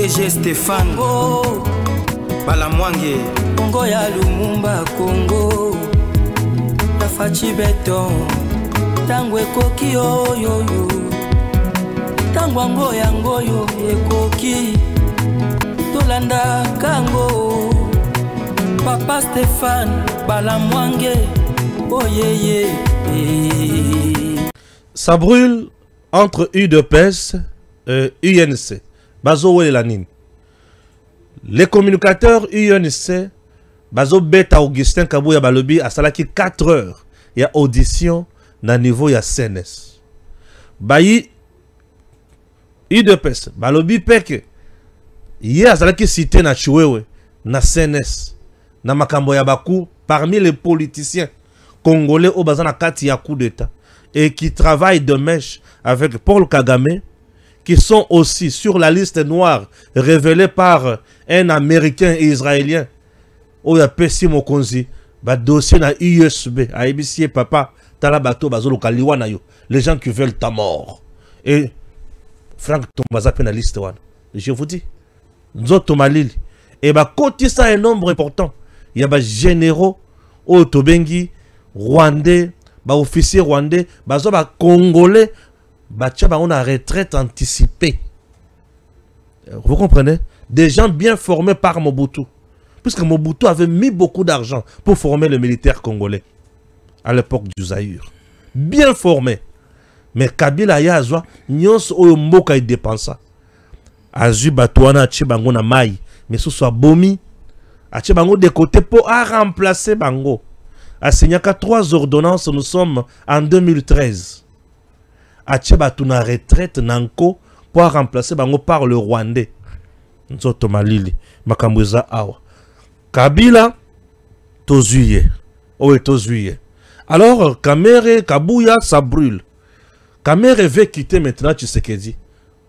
DG Stéphane Balamwange Congo ya Lumumba Congo Tafachi Beton Tangwe koki yo Tangwango yango yo ekoki Tolanda kango Papa Stéphane Balamwange oh yeah. Ça brûle entre UDPS et UNC. Bazo Lanine. Les communicateurs UNC, Bazo Beta Augustin Kabouya Balobi a salaki 4 heures. Il y a audition na niveau ya CNS. Bayi UDPS, Balobi peke. Il y a salaki cité na Chiwewe na CNS. Na makambo ya baku parmi les politiciens congolais au bazana kati ya coup d'état et qui travaillent de mèche avec Paul Kagame, qui sont aussi sur la liste noire révélée par un Américain et Israélien. Oya Pessi Mokonzi, ba dossier na USB, a ABC papa, talabato bazolo kaliwana yo, les gens qui veulent ta mort. Et Frank Tombaza pénaliste wana. Je vous dis, Nzoto Malili, et ba côté ça un nombre important. Il y a ba généraux au Tobengi, Rwandais, ba officiers rwandais, ba congolais, ba on a retraite anticipée. Vous comprenez? Des gens bien formés par Mobutu. Puisque Mobutu avait mis beaucoup d'argent pour former le militaire congolais à l'époque du Zaïre. Bien formés. Mais Kabila Yazwa, nyons oyo mboka y dépensa. Azu batouana ache bango na mai, mais ce soit bomi, ache bango de côté pour remplacer bango. A Signaka 3 ordonnances, nous sommes en 2013. Acheba tuna retraite nanko pour remplacer bango par le Rwandais. Nzoto Malili, Makambouza Awa. Kabila, tozuye. Oh, tozuye. Alors, Kamere, Kabouya, ça brûle. Kamere veut quitter maintenant Tshisekedi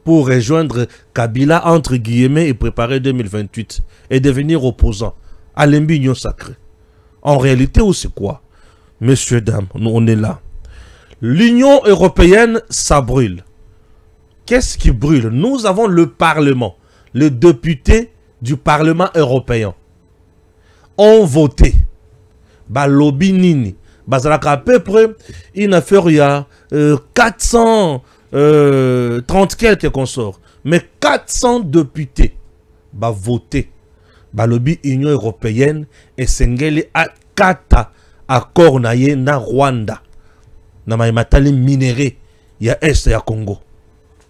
pour rejoindre Kabila entre guillemets et préparer 2028 et devenir opposant à l'Union sacrée. En réalité, où c'est quoi? Messieurs, dames, nous on est là. L'Union européenne, ça brûle. Qu'est-ce qui brûle? Nous avons le Parlement. Les députés du Parlement européen ont voté. Balobi Nini. Bazalaka à peu près, une affaire, il y a 430 quelques consorts. Mais 400 députés ont voté. Balobi Union européenne et Sengeli a kata accord naye na Rwanda. Na maimatali minéré ya est ya Congo.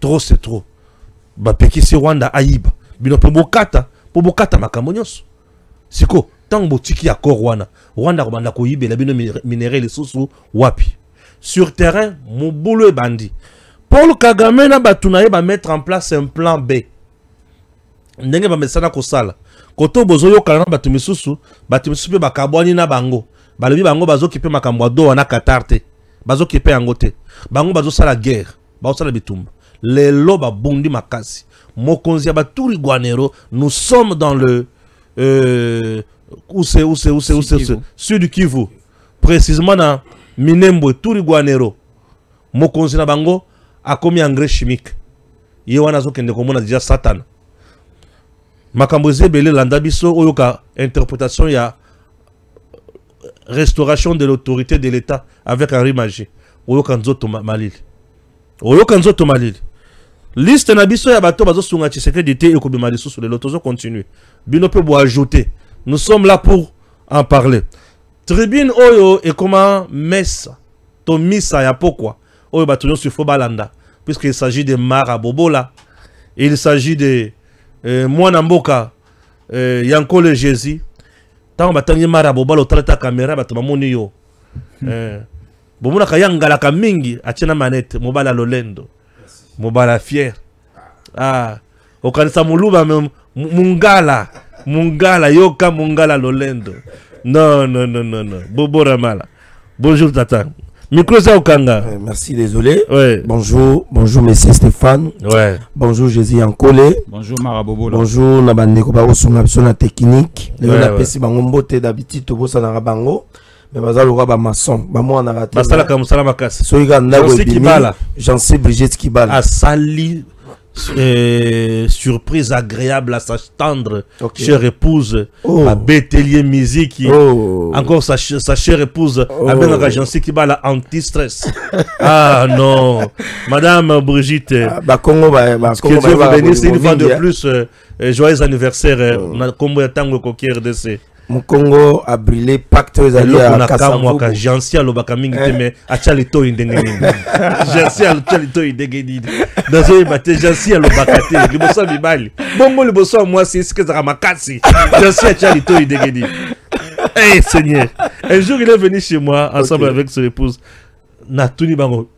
Trop c'est trop. Ba pekisi Rwanda ayiba. Bino po bokata makamonyos. Siko tant botiki accord wana. Rwanda ko banda ko yibela bino minéré les sous wapi. Sur terrain, mobulu e bandi. Paul Kagame na batunaye ba mettre en place un plan B. Ndenge ba mesana ko sala. Koto bozo yo kana batumisusu pe bakabwani na bango. Balobi bango bazo kipe makambo do wana katarte. Bazo kipe yango te. Bango bazo sala guerre. Bazo sala bitumba. Les loba bondi makasi. Mokonzi ya baturi guanero. Nous sommes dans le où c'est Sud Kivu. Précisément dans Minembwe turi guanero. Mokonzi na bango a commis engrais chimique. Yewana zo kende komona déjà Satan. Makamboze belé landabiso oyoka interprétation ya restauration de l'autorité de l'État avec Henri Magé. Oyoka nzoto malili. Oyoka nzoto malili. Liste na biso ya bato bazo sunga Tshisekedi te ekobima lisusu le lotozo continue. Bino pe bo ajouter. Nous sommes là pour en parler. Tribune oyo et comment messa to misa ya pourquoi oyo bato nyo sufo balanda puisqu'il s'agit de Marabobola, il s'agit de Mwana Mboka Yankole Jésus. Tant batangi Marabobola otaleta caméra bato mamoni yo. Bomona kayangala ka mingi achena manette mobala lolendo. Mobala fier. Ah, okanisa muluba mungala yoka mungala lolendo. Non. Bobo Ramala. Bonjour Tata. Micro ça Okanga. Merci, désolé. Ouais. Bonjour monsieur Stéphane. Ouais. Bonjour Jésus Yankole. Bonjour Marabobola. Bonjour Nabandeko ba osuna na technique. Le na pesi bango mbote d'habitude to bosa na bango. Mais bazalo ba maçon, ba mo na raté. Basala comme ça makasi. So iga ndako ebimi. J'en sais Brigitte Kibala. A sali surprise agréable à sa tendre chère épouse, à Bétélier Musique, encore sa chère épouse, à Ben Agency qui va la anti-stress. Ah non, Madame Brigitte, que Dieu vous bénisse une fois de plus, joyeux anniversaire, Combo Tango Koki RDC. Mon Congo a brûlé pacte aux alliés à Kassavou. Jansi a l'obaka mingi mais a chalito indengeni. Jansi a chalito indengeni. Dans un matin, Jansi a l'obaka te. Le bosso bibali. Bongo le bosso moi c'est ce que ça ramakasi. Jansi a chalito indengeni. Eh Seigneur. Un jour il est venu chez moi ensemble avec son épouse. Na tuni bango.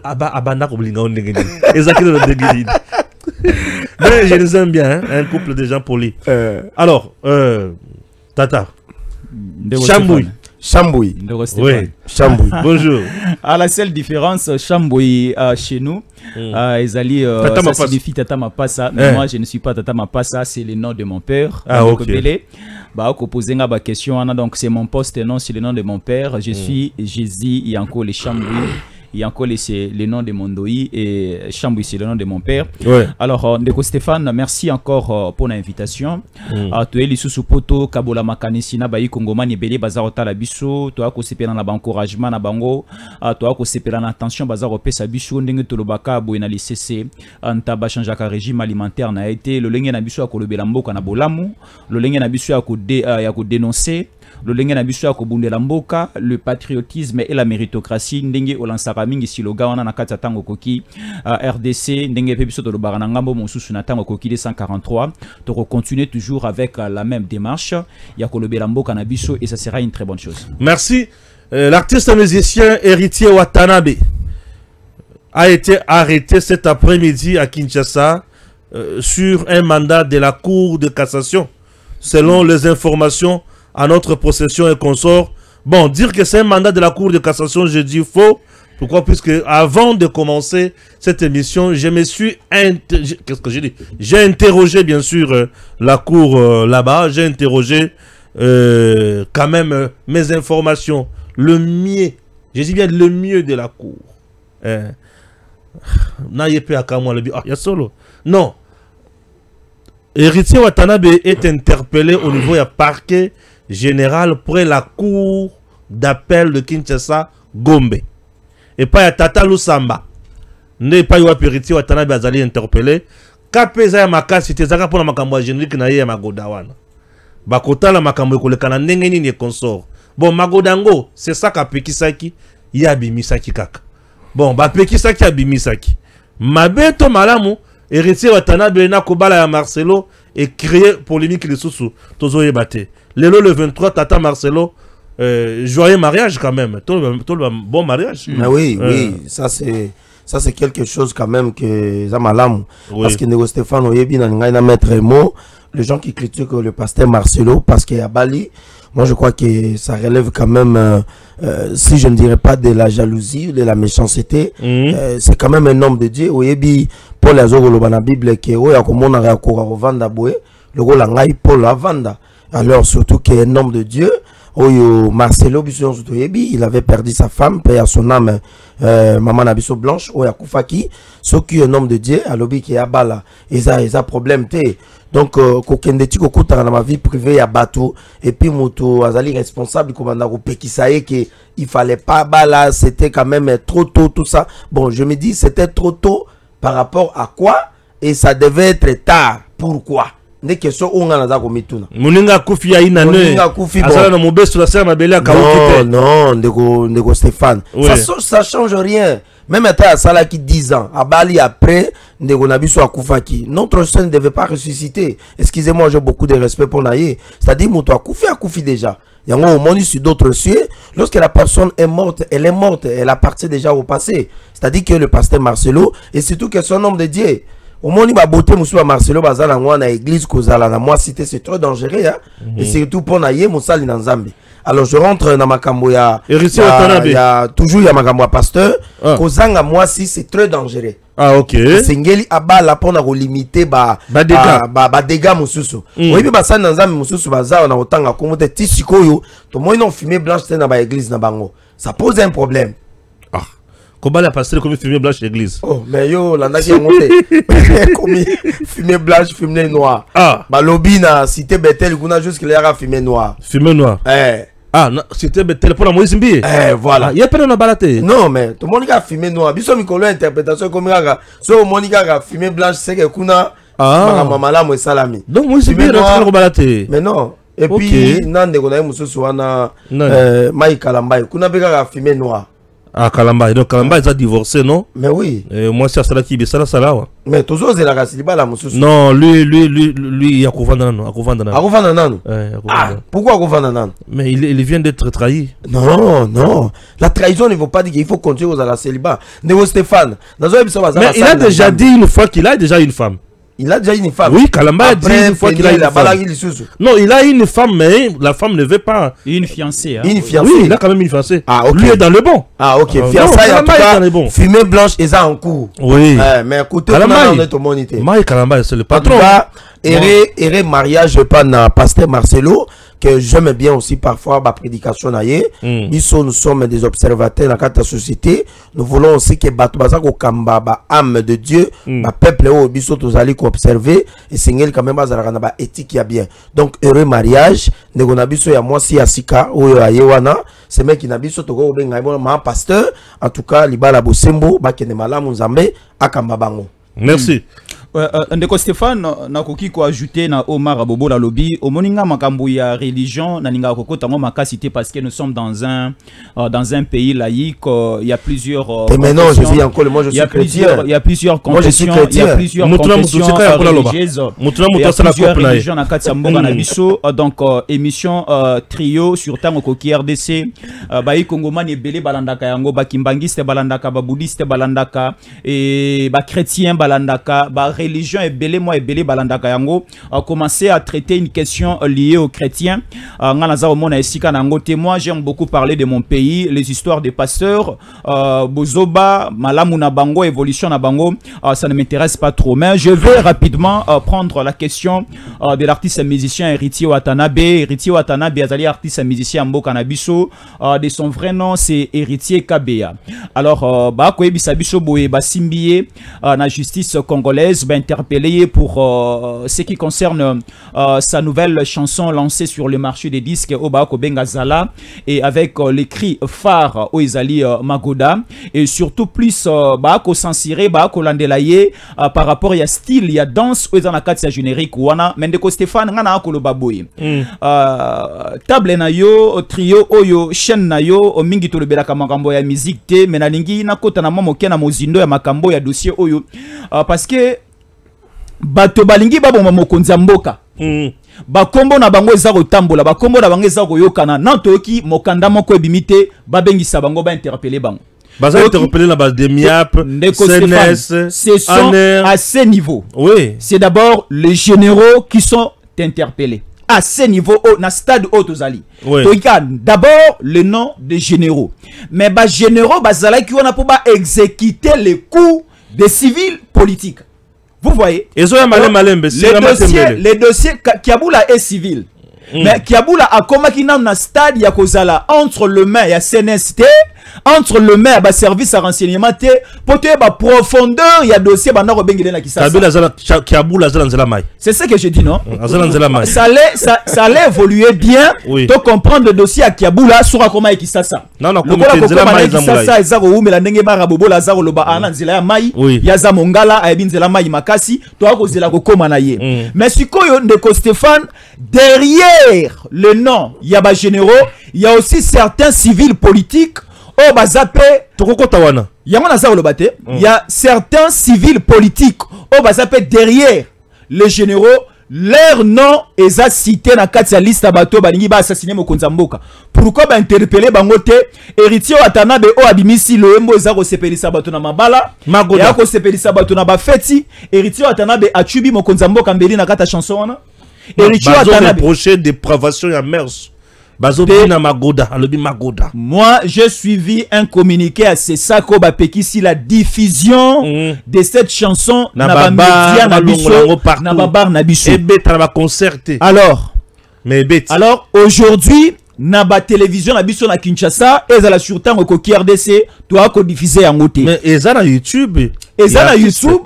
Abanda ko blinga indengeni. Ezakile le indengeni. Mais je les aime bien, hein, un couple de gens polis. Alors, Tata. Chambouy. Chambouy. Oui. Chambouy. Bonjour. À la seule différence, Chambouy chez nous, Ezali, ça signifie Tata Mapassa. Mais moi, je ne suis pas Tata Mapassa, c'est le nom de mon père. Ah, ok. Question, donc c'est mon poste, non, c'est le nom de mon père. Je suis Jésus Yanko les Chambouy. Yanko c'est le nom de mon doi et Chambouy c'est le nom de mon père. Ouais. Alors Ndeko Stéphane, merci encore pour l'invitation. Tu es l'issue poto Kabola Makanisi na bayi Kongomani belé bazar otala biso, tu as ko sepela na encouragement na bango, tu as ko sepela na attention bazar opesa biso ndenge tolobaka boye na licc anta ba changer ka régime alimentaire na été le lenge na biso ya kolobela mboka na bolamu, le lenge na biso ya ko dénoncer le lenge na biso ya kobundela mboka, le patriotisme et la méritocratie ndenge olansaka mingi siloga wana na kati tango koki RDC ndenge pe biso to lobaka ngambo mosusu na tango koki 243 to continuer toujours avec la même démarche ya kolobela mboka na biso et ça sera une très bonne chose. Merci. L'artiste musicien Héritier Watanabe a été arrêté cet après-midi à Kinshasa sur un mandat de la Cour de cassation selon les informations à notre possession et consort. Bon, dire que c'est un mandat de la Cour de cassation, je dis faux. Pourquoi? Puisque avant de commencer cette émission, je me suis... Qu'est-ce que j'ai dit? J'ai interrogé, bien sûr, la Cour là-bas. J'ai interrogé quand même mes informations. Le mieux, je dis bien le mieux de la Cour. Non. Héritier Watanabe est interpellé au niveau du parquet général près la cour d'appel de Kinshasa Gombe. Et pas Tata Lusamba. Ne pas y Héritier Watanabe azali interpellé. Kapeza ya makasi tezaka pona makambo générique na ye ya magodawana. Bakota la makambo kolekana ndenge nini consort. Bon magodango c'est ça kapekisaki ya bimisaki kaka. Bon ba pekisaki ya bimisaki. Mabeto malamu Héritier Watanabe na kobala ya Marcelo et créer polémique les sous tozo yebate. Le 23 Tata Marcelo joyeux mariage quand même. Tout bon mariage. Mais oui, oui, ça c'est quelque chose quand même que Zamalam. Oui. Parce que Nego Stéphane Oyebi n'a mettre mot les gens qui critiquent le pasteur Marcelo parce qu'il y a Bali. Moi je crois que ça relève quand même si je ne dirais pas de la jalousie ou de la méchanceté, c'est quand même un homme de Dieu. Oyebi Paul Azogolo dans la Bible que oya komona ya ko vanda boye le go la ngai Paul la vanda. Alors surtout qu'un homme de Dieu, Oyo Marcelo Bisson Sotoyebi, il avait perdu sa femme, paix à son âme, maman Nabiso Blanche, Oya Koufaki, ce qui est un homme de Dieu, à l'obi qui est à bala, et ça problème té. Donc, kokendeti kokuta dans ma vie privée à bateau, et puis moto azali responsable comme on a coupé qui savait que il fallait pas bala, c'était quand même trop tôt tout ça. Bon, je me dis c'était trop tôt par rapport à quoi, et ça devait être tard. Pourquoi? Des questions où on a za komituna. Moninga kufi ya ina ne. Moninga kufi bon. Na mobesto la sema bele ka okite. Non, Nego Stéphane. Oui. Ça change rien. Même à ça là qui 10 ans, à Bali après, Nego Nabiso a Koufaki. Notre soeur ne devait pas ressusciter. Excusez-moi, j'ai beaucoup de respect pour Naye. C'est-à-dire Mouto a Koufi déjà. Il y a un moment sur d'autres cieux. Lorsque la personne est morte, elle est morte. Elle appartient déjà au passé. C'est-à-dire que le pasteur Marcelo, et surtout que son homme de Dieu. Au moment où beauté Moussa Marcelo bazala na église kozala na moi cité c'est trop dangereux hein? Et surtout pour naïe Moussali na Nzambe. Alors je rentre dans ma kambo ya toujours ya makambo ya pasteur kozanga moi si c'est très dangereux. Ah OK. Sengeli abala pona ko limiter ba dégâts mususu. Oui ba sa na Nzambe mususu bazala na otanga komote tisikoyo to moi non fumée blanche na ba église na bango. Ça pose un problème. Comment la pasteur comme fumée blanche l'église? Oh, mais yo, l'anda qui est monté. Comme fumée blanche, fumée noire. Ah. Bah, lobby na cité Bethel, qu'on a juste qu'il y a fumée noire. Fumée noire. Eh. Ah, c'était le téléphone à Moïse Mbi. Voilà. Il y a pas de balaté. Non, mais tout le monde a fumé noir. Biso mi kolo interprétation comme ça. So Monica a fumé blanche, c'est que kuna. Ah. Maman là moi salami. Donc Moïse Mbi rentre balaté. Mais non. Et puis nande kona muso suana Mai Kalamba. Kuna beka a fumé noir. Ah, Kalamba. Donc Kalamba ils a divorcé, non? Mais oui. Moi c'est ça qui ça là. Mais toujours c'est la casiliba la muso. Non, lui il y a Kovanda non, Akovanda non. Ah, pourquoi Akovanda non? Mais il vient d'être trahi. Non, non. La trahison ne veut pas dire qu'il faut continuer aux la célibat. Néo Stéphane. Mais il a déjà dit une fois qu'il a déjà une femme. Il a déjà une femme. Oui, Kalamba a dit une fois qu'il a une femme. Non, il a une femme, mais la femme ne veut pas. Une fiancée. Hein. Une fiancée. Oui, il a quand même une fiancée. Ah, ok. Lui est dans le bon. Ah, ok. Fiancée, en tout cas, fumée blanche et ça en cours. Oui. Mais écoutez, on est au monité. Maï Kalamba, c'est le patron. Eré mariage pas na pasteur Marcelo que j'aime bien aussi parfois ma prédication naie. Nous sommes des observateurs dans la société. Nous voulons aussi que Batoubaza ko kamba ba âme de Dieu, ma peuple au biso tous allez observer et Seigneur quand même bazara na ba éthique ya bien. Donc heureux mariage, ngona biso ya moi si asika oyo ayewana, c'est mec qui na biso to ko benga ma pasteur en tout cas libala bosembo ba kene malamu nzambe akamba bango. Merci. Ndeko Stéphane nakoki ko ajouter na Omar Abobo la lobby au moninga makambo ya religion na ninga koko tango makasité parce que nous sommes dans un pays laïque, il y a plusieurs mais non, je suis encore moi je suis chrétien. Il y a plusieurs confessions, il y a plusieurs confessions religieuses. Plusieurs religions na kati ya mboka na biso donc émission trio sur tango koki RDC ba ikongomani ebele balandaka yango ba kimbangiste balandaka ba bouddhiste balandaka et ba chrétien balandaka ba religion et belé moi et belé balandaka yango a commencé à traiter une question liée aux chrétiens. Moi j'aime beaucoup parler de mon pays, les histoires des pasteurs, Bozoba, Malamuna Bango, évolution na Bango, ça ne m'intéresse pas trop. Mais je vais rapidement prendre la question de l'artiste musicien Héritier Watanabe. Héritier Watanabe, azali artiste musicien Mbo Kanabiso, de son vrai nom c'est Héritier Kabea. Alors, bah biso boye basimbiye na justice congolaise interpellé pour ce qui concerne sa nouvelle chanson lancée sur le marché des disques Obako Bengazala et avec les cris phares Oizali Magoda et surtout plus Bako censuré Bako Landelaye par rapport à style, il y a danse Oizana Katia générique wana Mendeko Stéphane ngana akolo baboy table na yo trio oyo chaîne na yo mingi to lebela makambo ya musique te menalingi na kota na momoke na mozindo ya makambo ya dossier oyo parce que bato balingi baboma mokonzi ya mboka bakombo na bango eza kotambola bakombo na bango eza koyokana nantoki mokanda moko ebimite babengisa bango ba interpeller bango baza interpeller na ba demiap CNS ce sont à ce niveau. Oui, c'est d'abord les généraux qui sont interpellés à ce niveau na stade Otozali. Oui. D'abord le nom des généraux mais ba généraux bazala qui on a pour ba exécuter les coups des civils politiques. Vous voyez, les dossiers Kiaboula est civil. Mais Kiaboula a comme qui n'a un stade ya kozala entre le maire et CNST, entre le maire et service à renseignement pour te ba profondeur il y a dossier bana robengile na kisasa. C'est ce que je dis non. Ça allait évoluer bien. Oui. To comprendre le dossier à Kiaboula sur comment et kisasa. Non non, comme kisasa ezako umela ndenge mara bobo lazaro loba ana nzela ya mai ya za mongala ayebinzela mai makasi to akozela kokoma na ye. Mais sikoyo ndeko Stéphane derrière le nom yaba généraux, il y a aussi certains civils politiques au bazape tokokotawana. Il y a certains civils politiques au bazape derrière les généraux. Leur nom est cité dans la liste bateau balingi ba assassiné mokonza mboka. Pourquoi ba interpeller bangote Héritier Watanabe o abimisi le embo ezako sepelisa bato na mabala ya ko sepelisa bato na ba feti Héritier Watanabe achubi mokonza mboka mbeli na kata chanson wana. Héritier Watanabe projet dépravation ya mers. Moi, j'ai suivi un communiqué à Sesako Bapekisi la diffusion de cette chanson Alors, aujourd'hui, na ba télévision na biso na Kinshasa et la sur temps ko RDC toi ko diffuser en côté. Mais et na YouTube. Et ça na YouTube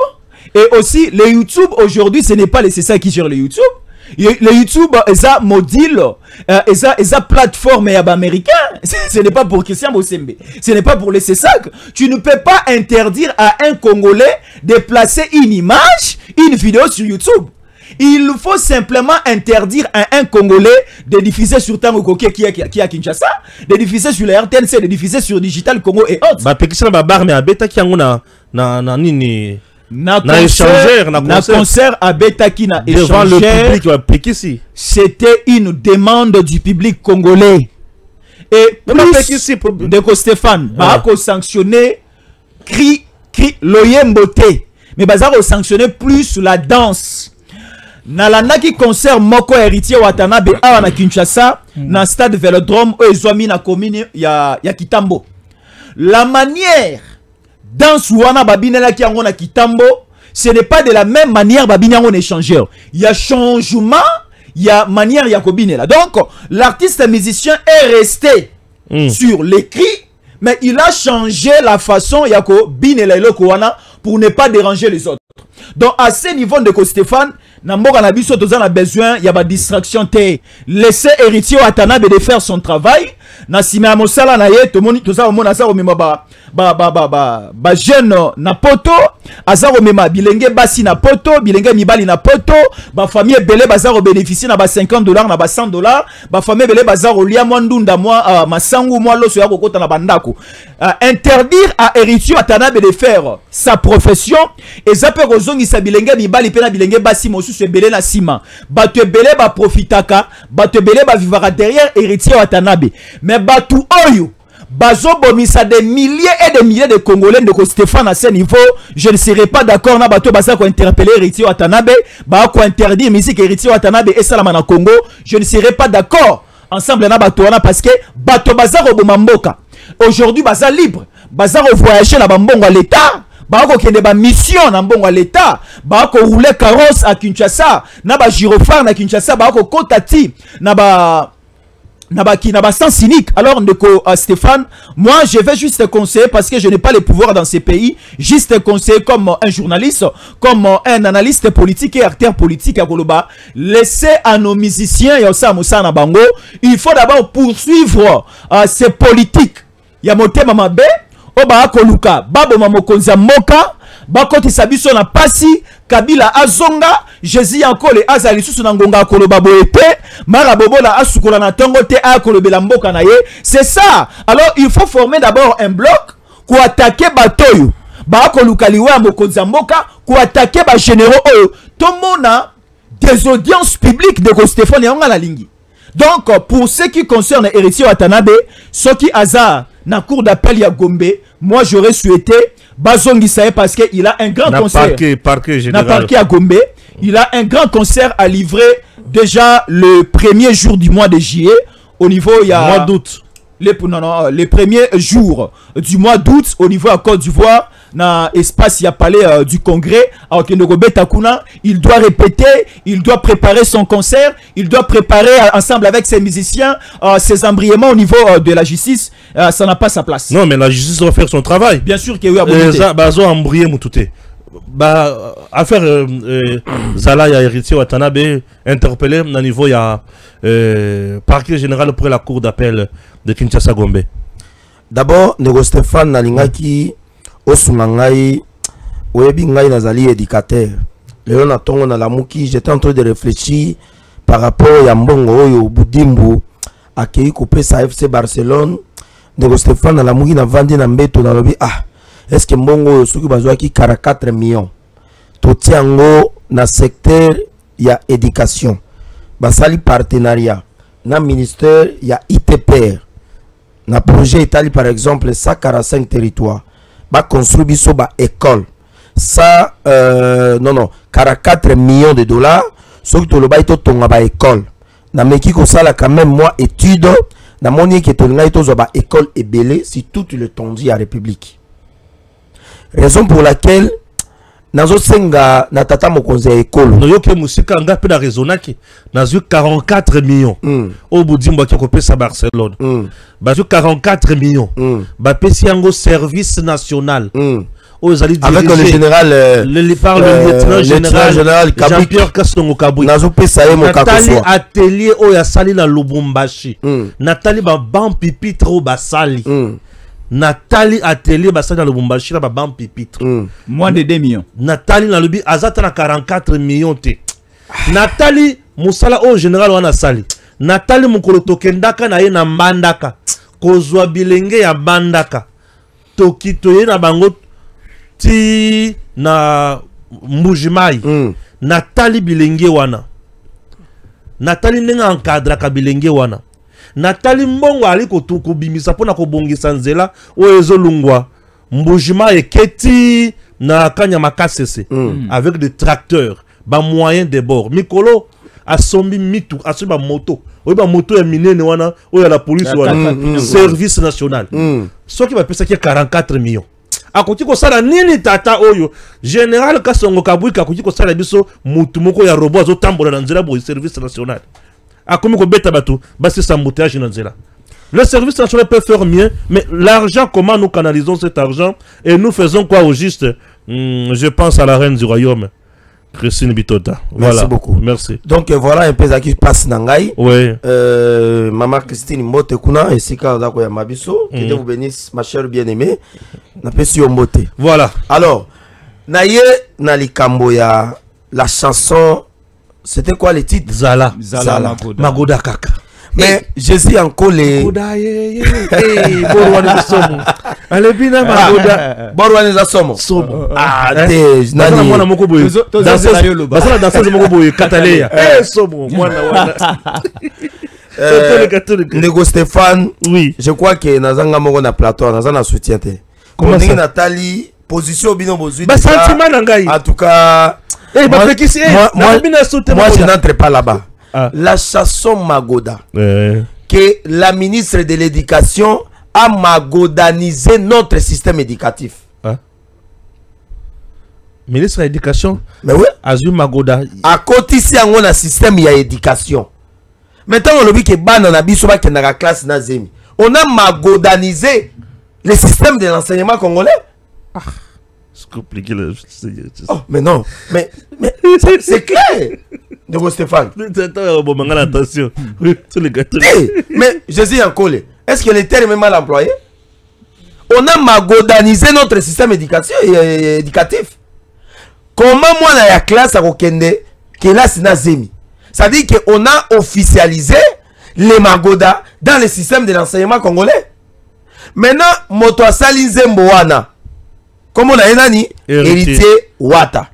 et aussi les YouTube aujourd'hui ce n'est pas les CSA qui gèrent le YouTube. Le YouTube eza module eza plateforme ya ba américain. Ce n'est pas pour Christian Bosembe. Ce n'est pas pour les CSAC. Tu ne peux pas interdire à un Congolais de placer une image, une vidéo sur YouTube. Il faut simplement interdire à un Congolais de diffuser sur Tango Koké qui est à Kinshasa, de diffuser sur la RTNC, de diffuser sur Digital Congo et autres. Bah pekisa ba bar mais abeta ki yango na nini na concert à Betaki na devant le public wa pekisi. C'était une demande du public congolais. Et plus de Stéphane ba ko sanctionner cri loyembote. Mais baza ko sanctionner plus la danse. Nalandaki concert moko héritier Watanabe awa na Kinshasa na stade Vélodrome o ezwami na commune ya Kitambo. La manière danse wana babinela ki yango na Kitambo, ce n'est pas de la même manière babine yango échangeur. Il y a changement, il y a manière ya kobinela. Donc l'artiste musicien est resté sur l'écrit, mais il a changé la façon ya kobinela eloko wana pour ne pas déranger les autres. Donc à ce niveau de Stéphane Namboka na biso toza na besoin ya ba distraction te. Laissez héritier Watanabe de faire son travail. Na sima mosala na ye to moni toza mona sa omema ba jeune na poto, aza omema bilenge basi na poto, bilenge mibali na poto, ba famille belé baza ko bénéficier na ba $50 na ba $100, ba famille belé baza ko lia mwandunda mwa masangu mwa loso ya kokota na bandako. Interdire à héritier Watanabe de faire sa profession et ça peut kozongisa bilenge mibali pe na bilenge basi mosusu ebele na sima. Bato ebele ba profitaka, bato ebele ba vivara derrière héritier Watanabe. Mais batu oyo bazo bomisa des milliers et des milliers de Congolais de Stéphane à ce niveau, je ne serai pas d'accord na bato basa ko interpeller héritier Watanabe, ba ko interdire musique héritier Watanabe et salama na Congo, je ne serai pas d'accord ensemble na bato wana parce que bato baza ko bomamboka. Aujourd'hui baza libre, baza ko voyager na bambongo à l'état. Bako kende ba mission na mbongo à l'état, bako rouler carrosse à Kinshasa, na ba gyrophare na Kinshasa, bako kotati na ba sens cynique. Alors ndeko Stéphane, moi je vais juste te conseiller parce que je n'ai pas les pouvoirs dans ces pays, juste te conseiller comme un journaliste, comme un analyste politique et acteur politique à Koloba, laissez à nos musiciens et aussi à Moussa na Bango, il faut d'abord poursuivre ces politiques. Ya motema mabe Oba akoluka babo mamokonza moka bakoti sabiso na pasi Kabila azonga Jésus ankole azali susu na ngonga akoloba boete mara bobola asukola na tongo te akolobela mboka na ye. C'est ça. Alors il faut former d'abord un bloc pour attaquer batoyo ba akoluka liwa mokonza moka pour attaquer ba généraux oyo tomona des audiences publiques de Stéphane yanga la lingi. Donc pour ce qui concerne héritier Watanabe, ce qui hasard na cour d'appel ya Gombe, moi j'aurais souhaité Bazongi Sae parce qu'il a un grand concert. Parquet général. Na parquet à Gombe, il a un grand concert à livrer déjà le premier jour du mois de juillet au niveau il y a mois d'août. Les premiers jours du mois d'août au niveau à Côte d'Ivoire. Na espace ya palais du congrès à Takuna, il doit répéter, il doit préparer son concert, il doit préparer ensemble avec ses musiciens ses embriements au niveau de la justice. Ça n'a pas sa place. Non mais la justice doit faire son travail. Bien sûr qu'il y a eu bazo embrié mutute. Bah affaire Zala ya héritier Watanabe interpellé au niveau ya parquet général pour la cour d'appel de Kinshasa Gombe. D'abord Nego Stéphane Nalingaki Osunangai, Oyebi Ngai Nazali éducateur. Léon Natongo Nalamuki, j'étais en train de réfléchir par rapport à Mbongo Oyo Boudimbo, à Kei Coupé sa FC Barcelone. Nego Stéphane Nalamuki na vandi na mbeto na lobi ah est-ce que Mbongo Suki Bazouaki 44 millions. Totiango na secteur ya éducation. Basali partenariat na ministère ya ITPR. Na projet Italie par exemple 145 territoires. Ba construit biso ba école. Ça 44 millions de dollars. Ce qui to le baito tonga ba école. Na meki ko sala quand même moi étude na moni ki to ngai to zo ba école ebele si tout le tondi à République. Raison pour laquelle nazo senga na tata mokonzi ya ekolo no yoke musika nga pe na raisonnaki nazo 44 millions au budimbo ki kopesa Barcelone bazo 44 millions ba pesi yango service national avec le général le lieutenant général Jean-Pierre Kastongo Kabui nazo pesa ye Nathalie atelier oya sali na Lubumbashi Nathalie ba ban pipitre o basali Nathalie atelier basali na Lubumbashi na ba ban pipitre moins de 2 millions Nathalie na lobi azata na 44 millions te Nathalie musala o général wana sali Nathalie mukolo tokendaka na ye na mbandaka kozwa bilenge ya bandaka tokito ye na bango ti na Mbujimai Nathalie bilenge wana Nathalie nenga encadre ka bilenge wana Nathalie mbongo ali kotuku bimisa pona ko bongisa nzela o ezolungwa Mbujimai eketi na kanya makasese avec des tracteurs ba moyens de bord mikolo asombi mitu asomba moto o ba moto ya minene wana o ya la police wana service national soki ba pesa ki 44 millions akoki ko sala nini tata oyo général Kasongo Kabui akoki ko sala biso mutu moko ya robot zo tambola na nzela bo service national akomi ko beta bato basi embouteillage na nzela. Le service national peut faire mieux, mais l'argent, comment nous canalisons cet argent et nous faisons quoi au juste? Je pense à la reine du royaume, Christine Bitota. Voilà. Merci beaucoup. Merci. Donc voilà un peu ça qui passe Nangai. Oui. Maman Christine Mote Kuna et Sika Dako Yamabiso. Que Dieu vous bénisse, ma chère bien-aimée. N'a pas su Mote. Voilà. Alors, Naye Nalikambo ya la chanson. C'était quoi le titre? Zala. Zala. Magoda Kaka. Mais Jésus encore les. Allez bien Magoda. Borwane za somo. Ah, te nani mwana moko boye. Basala danseuse moko boye Kataleya. Somo mwana wana. Nego Stéphane. Oui. Je crois que nazanga moko na plateau, nazana soutien te. Comment ça Nathalie position bino bozui. Ba sentiment nangai. En tout cas, moi je n'entre pas là-bas. La chanson Magoda que la ministre de l'éducation a magodanisé notre système éducatif. Ministre de l'éducation, mais oui, Azul Magoda à côté si on a un système il y a éducation. Maintenant on lobby que bana na biso ba kendaka classe na zemi. On a magodanisé le système de l'enseignement congolais. C'est compliqué le. Oh, mais non, mais c'est clair. De Stéphane. Attention. Mais Jésus en collé. Est-ce que le terme est mal employé? On a magodanisé notre système éducatif. Comment moi dans la classe à Rokende, que là c'est Nazemi. Ça dit qu'on a officialisé les magoda dans le système de l'enseignement congolais. Maintenant, Moto Asali Zemboana. Comme on a un héritier Wata.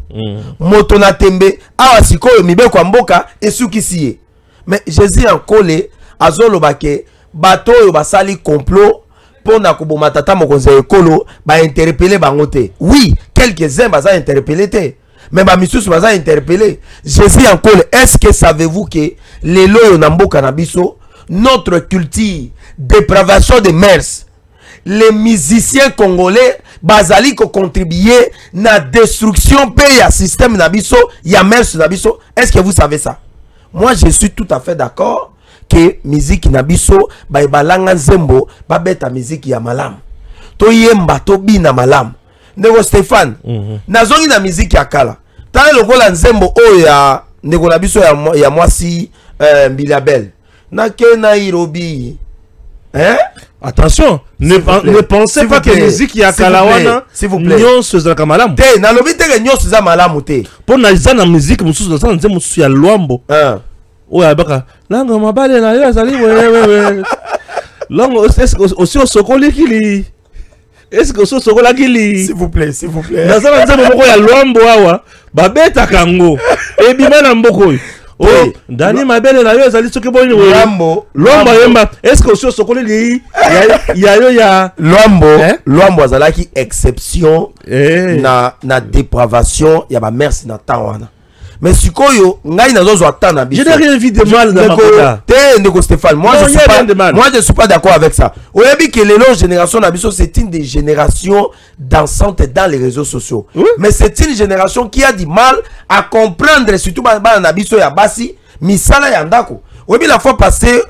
Moto na tembe awa sikoyo mibeko mboka esukisiye. Mais Jésus en collé azolo bake bato yo basali complot pona koboma tata mokonzi ekolo ba interpeller bangote. Oui, quelques-uns baza interpeller te. Mais ba misusu baza interpeller. Jésus en collé, est-ce que savez-vous que les loyo na mboka na biso notre culture dépravation de mœurs, les musiciens congolais bazali ko contribuer na destruction paye à système nabiso ya mers nabiso. Est-ce que vous savez ça? Moi je suis tout à fait d'accord que musique nabiso ba balanga nzembo ba beta musique ya malam to yemba to bina malam. Nego Stéphane nazongi na musique ya kala tala lokola nzembo o ya nego nabiso ya mwasi Mbilabel na ke na Irobi. Hein? Attention, ne pensez pas que la musique ya kalawana, s'il vous plaît. Nyon se zaka malamu. Te na lobi te nyon se zaka malamu te. Pour na zana musique mususu na zana mususu ya Luambo. Oya baka langa mabale na yo azali we. Longo aussi au sokoli kili. Est-ce que au sokola kili? S'il vous plaît, s'il vous plaît. Na zana nzembo moko ya Luambo awa, babeta kango. Ebima na mboko. Oh, Dani mabele na yo azali soki boni we. Luambo yemba. Est-ce que aussi au sokoli li ya Luambo azalaki exception na dépravation ya ba merci na temps wana. mais sikoyo ngai nazo attendre biso. Je n'ai rien vu de mal dans Magoda. Ndeko Stéphane, moi je suis pas d'accord avec ça. Oyebi que les longues générations nabiso c'est une des générations dansantes dans les réseaux sociaux. Oui. Mais c'est une génération qui a du mal à comprendre surtout ba nabiso ya basi misala ya ndako. Oyebi la fois passée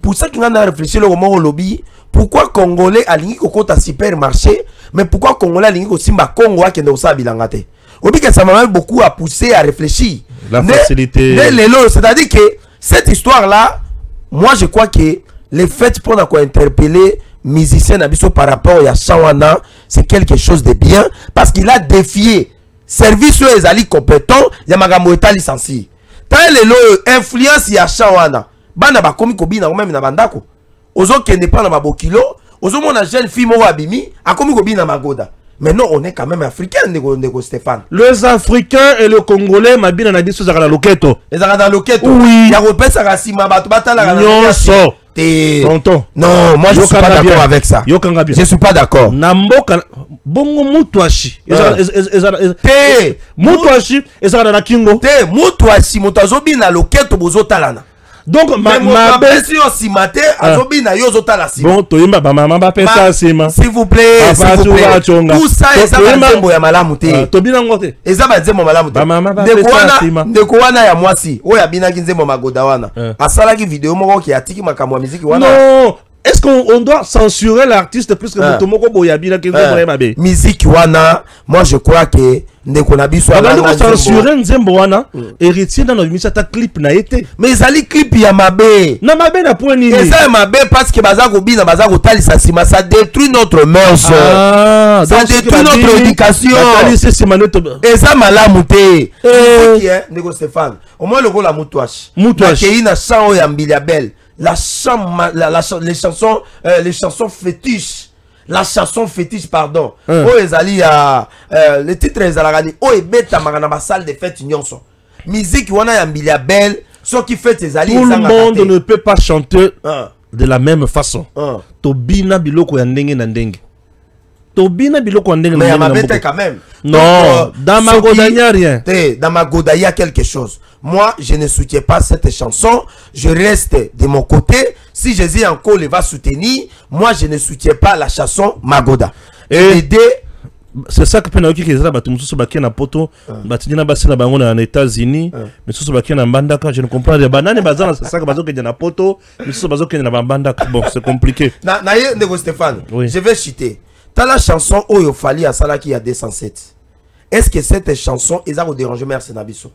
pour ça qu'on a réfléchi le moment au lobby, pourquoi Congolais alingi kokota supermarché, mais pourquoi Congolais alingi ko simba Congo akende osa bilangate. Oyebi que ça m'a beaucoup à pousser à réfléchir. La facilité. C'est-à-dire que cette histoire-là, moi je crois que les faits pour interpeller musiciens Nabiso par rapport à Shawana, c'est quelque chose de bien parce qu'il a défié service sur les alliés compétents, Yamagambo est licencié. Tant les influence ya Shawana, bana ba komi ko bina même na bandako. Ozo kende pas na mabokilo, ozo mona jeune fille mo abimi, a komi ko bina Magoda. Mais non, on est quand même africain, Nego Stéphane. Les Africains et le Congolais, ma bien, on a dit que c'est la loqueto. Les Arabes loqueto. Oui. Il y a repère ça rasima batata la. Non, ça. Tonton. Non, moi je suis pas d'accord avec ça. Je suis pas d'accord. Namboka bongo mutuashi. Te mutuashi ezala na kingo. Te mutuashi mutazobi na loqueto bozotalana. Donc ma si on s'y maté azobi na yo zotala si. Bon toyemba ba mama ba pesa sima. S'il vous plaît, tout ça ezaba nzembo ya malamu te. Tobina ngote. Ezaba nzembo malamu te. Ndeko wana ya mwasi oya binaki nzembo Magoda wana. Asala ki vidéo moko ki atiki makamwa muziki wana. Non. Est-ce qu'on doit censurer l'artiste puisque Mutomoko Boyabina qui est mabé? Musique wana, moi je crois que ndeko na biso on doit censurer nzembo wana héritier dans notre ta clip na été. Mais ezali clip ya mabe. Na mabe na point nini? Eza mabe parce que bazako bina bazako talisa sima, ça détruit notre mœurs. Ça détruit notre éducation. Eza malamu te. Ndeko Stéphane, au moins le go la mutwash. Mutwash. Keina sang ya mbili belle. Les chansons fétiches. La chanson fétiche, pardon. Oh, ezali le titre ezalagani. Oh, ebeta magana ba salle de fête nyonso. Musique wana ya mbili belle. Ce qui fait ezali. Tout le monde ne peut pas chanter de la même façon. Tobina biloko ya ndenge na ndenge. Tobina biloko ya ndenge na ndenge. Mais quand même. Non, dans Magoda il n'y a rien. Dans Magoda il y a quelque chose. Moi, je ne soutiens pas cette chanson. Je reste de mon côté. Si Jésus encore le va soutenir, moi, je ne soutiens pas la chanson Magoda. Et c'est ça que Penaoki qui est là, Batumsu Baki na poto, Batina Bassina Bangon en États-Unis, mais sous Baki na Bandaka, je ne comprends pas. Banane Bazan, c'est ça que Bazo qui est na poto, mais sous Bazo qui est na Bandaka. Bon, c'est compliqué. Naye Nego Stéphane, je vais citer. T'as la chanson Oyo Fali à Sala qui a 207. Est-ce que cette chanson, ils ont dérangé Merci Nabiso?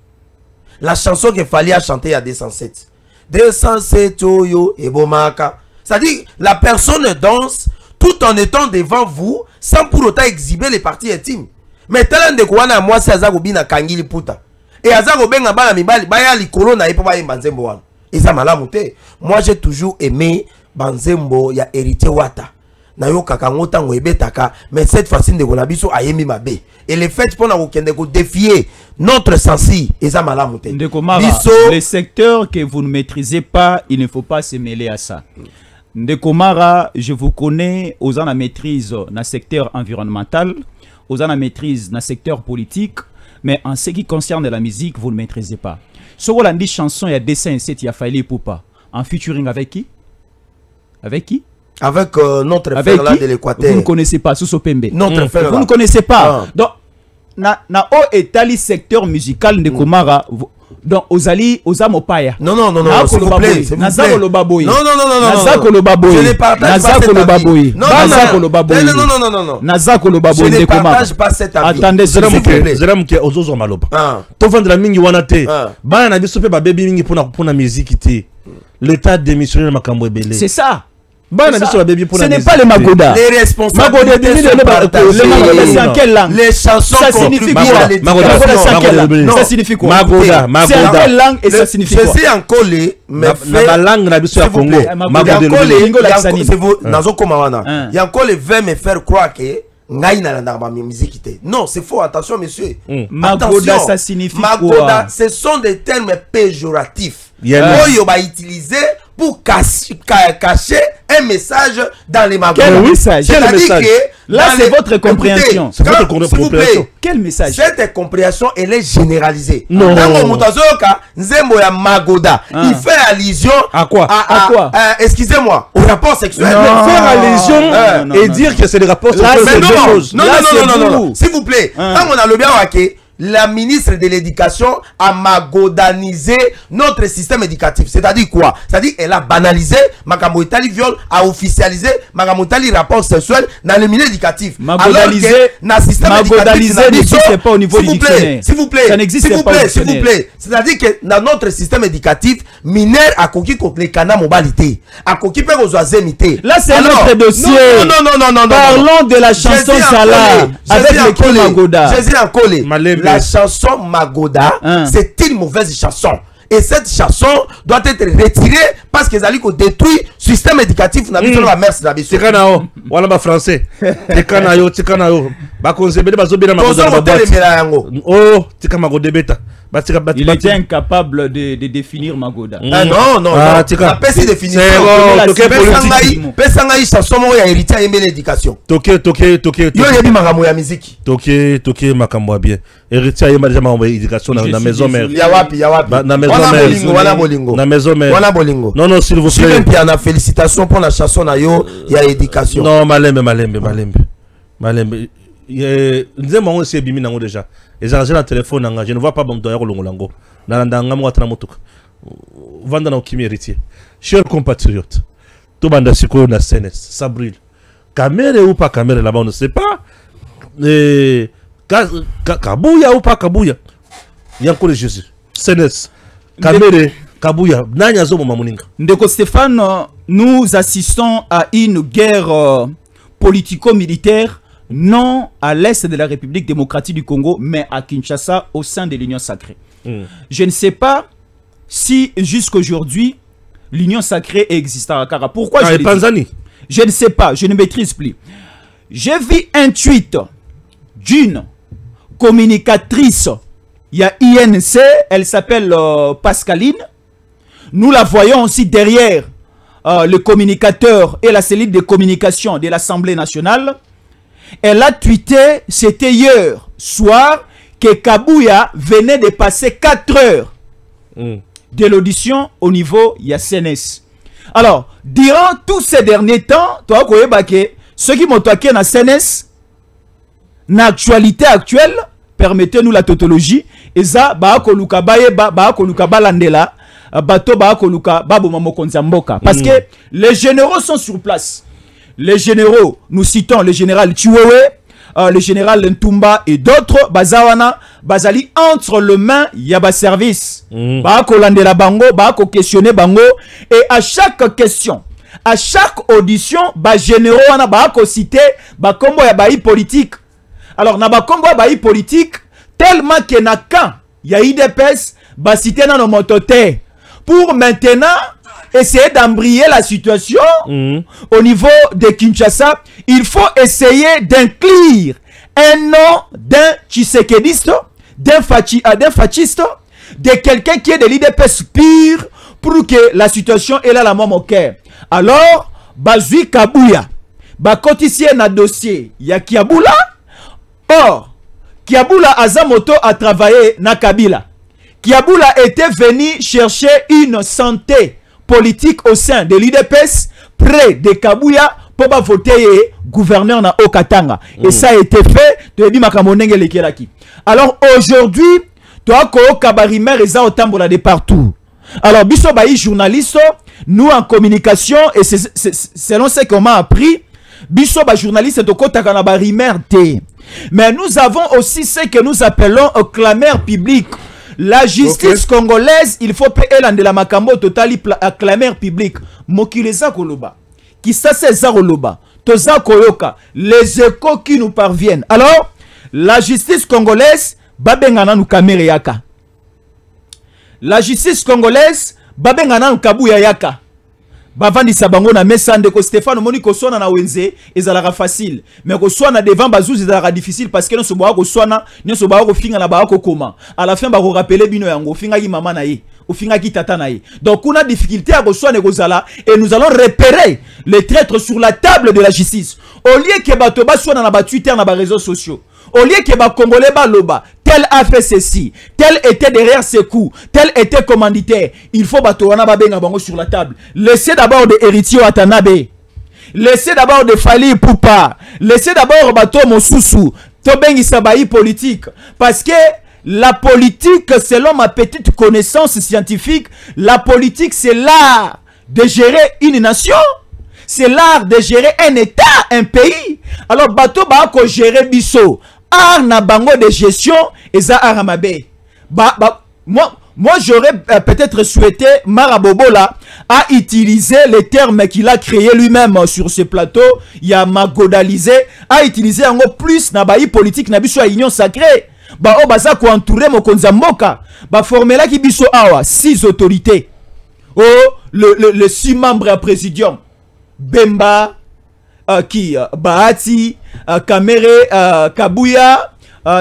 La chanson qu'il fallait chanter à 207. 207 Oyo et Bomaka. C'est-à-dire, la personne danse tout en étant devant vous, sans pour autant exhiber les parties intimes. Mais tel de quoi na moi c'est Azagobi na Kangili Puta. Et Azagobi na bala mibali, baya likolo na ipo baye Banzembo wana. Et ça malamute. Moi j'ai toujours aimé Banzembo ya héritier Wata. Nayo kakangota ngwebetaka, mais cette fois-ci de Gonabiso a yemi mabe. Et le fait pour nous défier notre sensi, et ça malamute. Les secteurs que vous ne maîtrisez pas, il ne faut pas se mêler à ça. Ndekomara, je vous connais aux en maîtrise dans le secteur environnemental, aux en maîtrise dans le secteur politique, mais en ce qui concerne la musique, vous ne maîtrisez pas. Ce qu'on a dit chanson, il y a dessin, il y a Faili Poupa. En featuring avec qui? Avec qui? Avec notre frère là de l'Équateur. Vous ne connaissez pas, Sousso Pembe. Notre frère là. Vous ne connaissez pas. Donc, na étali secteur musical de Komara. Donc, Ozali, Ozamopaya. Non, s'il vous plaît. Nazako le baboy. Non. Nazako le baboy. Je ne partage pas cet avis. Non. Nazako le baboy. Je ne partage pas cet avis. Attendez, Zeram qui est aux maloba. Tofan de la mingi wanate. Ba na biso pe ba baby mingi pour la musique te. L'état démissionnaire makambo ebele. C'est ça. Ce n'est pas les Magoda. Les responsables. C'est en quelle langue? Les chansons. Ça signifie quoi? Ça signifie quoi? Magoda. C'est en quelle langue et ça signifie quoi? Je sais encore les. Mais la langue na biso ya Congo. Il y a encore les 20 me faire croire que non, c'est faux, attention monsieur. Magoda, ça signifie Magoda, ce sont des termes péjoratifs. Oyo ba utiliser pour cacher un message dans les magasins. Quel message? C'est-à-dire que là, c'est votre compréhension. C'est votre compréhension. Quel message? Cette compréhension, elle est généralisée. Non. Nzembo ya Magoda, il fait allusion à quoi? À quoi? Excusez-moi, au rapport sexuel. Faire allusion et dire que c'est des rapports sexuels. Non. S'il vous plaît, quand on a le bien la ministre de l'Éducation a magodanisé notre système éducatif. C'est-à-dire quoi? C'est-à-dire qu'elle a banalisé Makambo Itali viol, a officialisé Makambo Itali rapport sexuel dans le milieu éducatif. Magodalisé, n'existe pas au niveau du dictionnaire. S'il vous plaît, ça n'existe pas au s'il vous plaît. C'est-à-dire que dans notre système éducatif, mineur a coquille contre les canards mobilité, a coquille pour aux oisemité. Là, c'est notre dossier. Non. Parlons de la chanson Salah avec l'écrit Magoda. Jésus en collé. La chanson Magoda, c'est une mauvaise chanson. Et cette chanson doit être retirée parce qu'ils allaient détruire le système éducatif. N'a pas la mère, c'est la bise. C'est canao. Voilà ma français. C'est canao. Ba konzebele bazobina Magoda. Oh, c'est comme Magoda beta. Il était incapable de définir Magoda. Non. La peste définition. Pesanga chanson ya héritier aimé l'éducation. Toke. Yo yebi makambo ya musique. Toke makambo bien. Héritier aimé déjà makambo éducation dans la maison mère. Ya wapi. Na maison mère. Wana bolingo. Non, s'il vous plaît. Puis on a félicitations pour la chanson na yo ya éducation. Non, malembe. Nze mwango se bimi nango déjà. Et j'ai un téléphone nanga, je ne vois pas bon doya kolongolango. Nalanda ngamo atana motuka. Vanda na okimi héritier. Chers compatriotes, to banda siko na CNS, ça brûle. Caméra ou pas caméra là-bas, on ne sait pas. Kabouya ou pas Kabouya. Yanko de Jésus. CNS. Caméra, Kabouya. Nanya zo mamuninga. Ndeko Stéphane, nous assistons à une guerre politico-militaire. Non à l'est de la République démocratique du Congo, mais à Kinshasa, au sein de l'Union sacrée. Je ne sais pas si jusqu'aujourd'hui, l'Union sacrée existe à Akara. Pourquoi je ne sais pas, je ne maîtrise plus. J'ai vu un tweet d'une communicatrice, il y a INC, elle s'appelle Pascaline. Nous la voyons aussi derrière le communicateur et la cellule de communication de l'Assemblée nationale. Elle a tweeté, c'était hier soir, que Kabouya venait de passer 4 heures de l'audition au niveau CNS. Alors, durant tous ces derniers temps, toi, ceux qui m'ont toqué dans CNS, dans l'actualité actuelle, permettez-nous la tautologie, et ça, parce que les généraux sont sur place. Les généraux, nous citons le général Chiwewe, le général Ntumba et d'autres, Bazawana, Bazali entre les mains, il y a un service. Bako landela bango, bako questionner bango, et à chaque question, à chaque audition, généraux wana bako cité, bakombo ya baï politique. Alors, na bakombo ya baï politique, tellement que na quand il y a IDPS, cité na no motote, pour maintenant, essayer d'embrayer la situation au niveau de Kinshasa, il faut essayer d'inclure un nom d'un Tshisekediste, d'un fasciste, de quelqu'un qui est de l'IDPS pire pour que la situation est là la même au cœur. Alors, Bazui Kabouya, Bakotisie na dossier, ya Kiaboula. Or, Kiaboula Azamoto a travaillé na Kabila. Kiaboula était venu chercher une santé politique au sein de l'IDPS près de Kabouya pour voter gouverneur na Okatanga. Et ça a été fait de. Alors aujourd'hui, toi ko kabarimer eza otambola de partout. Alors biso baï journaliste, nous en communication et selon ce qu'on m'a appris, biso ba journaliste to ko takana barimer té. Mais nous avons aussi ce que nous appelons un clameur public. La justice congolaise, il faut payer de la makambo totali clameur public. Mokileza koloba. Qui ça c'est Zaroloba. Toza koyoka. Les échos qui nous parviennent. Alors, la justice congolaise, babengana nou kamere yaka. La justice congolaise, babengana nou kabuya yaka. Bavandi sabango na mesa ndeko Stéphane moni ko sona na wenze ezalaka facile mais ko sona devant bazouzi ezalaka difficile parce que non so ba ko sona non so ba ko finga na ba ko koma à la fin ba ko rappeler bino yango finga ki mama na ye au fingaki tatanaï. Donc on a difficulté à reçoit Negozala et nous allons repérer les traîtres sur la table de la justice. Au lieu que Batoba soit dans la Twitter, dans les réseaux sociaux, au lieu que les Congolais baloba, tel a fait ceci, tel était derrière ses coups, tel était commanditaire, il faut Batoana Babenga Bango sur la table. Laissez d'abord de Héritier Watanabe, laissez d'abord de Fali Poupa, laissez d'abord Bato Mosusu, Tobengi Sabayi politique, parce que la politique, selon ma petite connaissance scientifique, la politique c'est l'art de gérer une nation. C'est l'art de gérer un état, un pays. Alors, bateau ba ko gérer biso. Art na bango de gestion et ça aramabe. Moi j'aurais peut-être souhaité Marabobola à utiliser les termes qu'il a créés lui-même sur ce plateau. Il y a magodalisé à utiliser encore plus na baï politique na biso à union sacrée. Ba o baza ko entourer mo konzamboka. Ba formela ki biso awa 6 autorités. Oh le 6 membres à présidium. Bemba, Bahati, Kamere, Kabuya,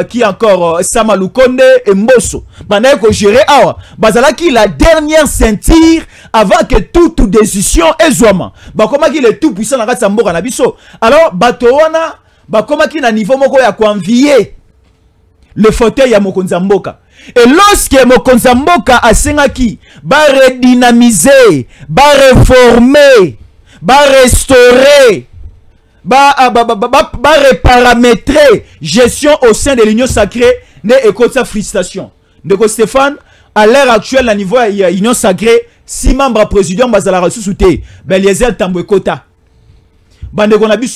qui encore Samalukonde et Mbosso. Banaye ko gérer awa. Bazala qui la dernière ceinture avant que toute décision est zoama. Ba comment qui est tout puissant dans la Samboka na biso. Alors batowana, ba comment qui na niveau moko ya convier le fauteuil ya Mokonzamboka. Et lorsque Mokonzamboka a sengaki, ba redynamiser, ba réformer, ba restaurer, ba reparamétrer gestion au sein de l'union sacrée, ne écoute sa frustration. Ndeko Stéphane, à l'heure actuelle, à niveau de l'union sacrée, 6 membres président bazala ressuscité, Beliezer Tambwe Kota. Bande qu'on a vu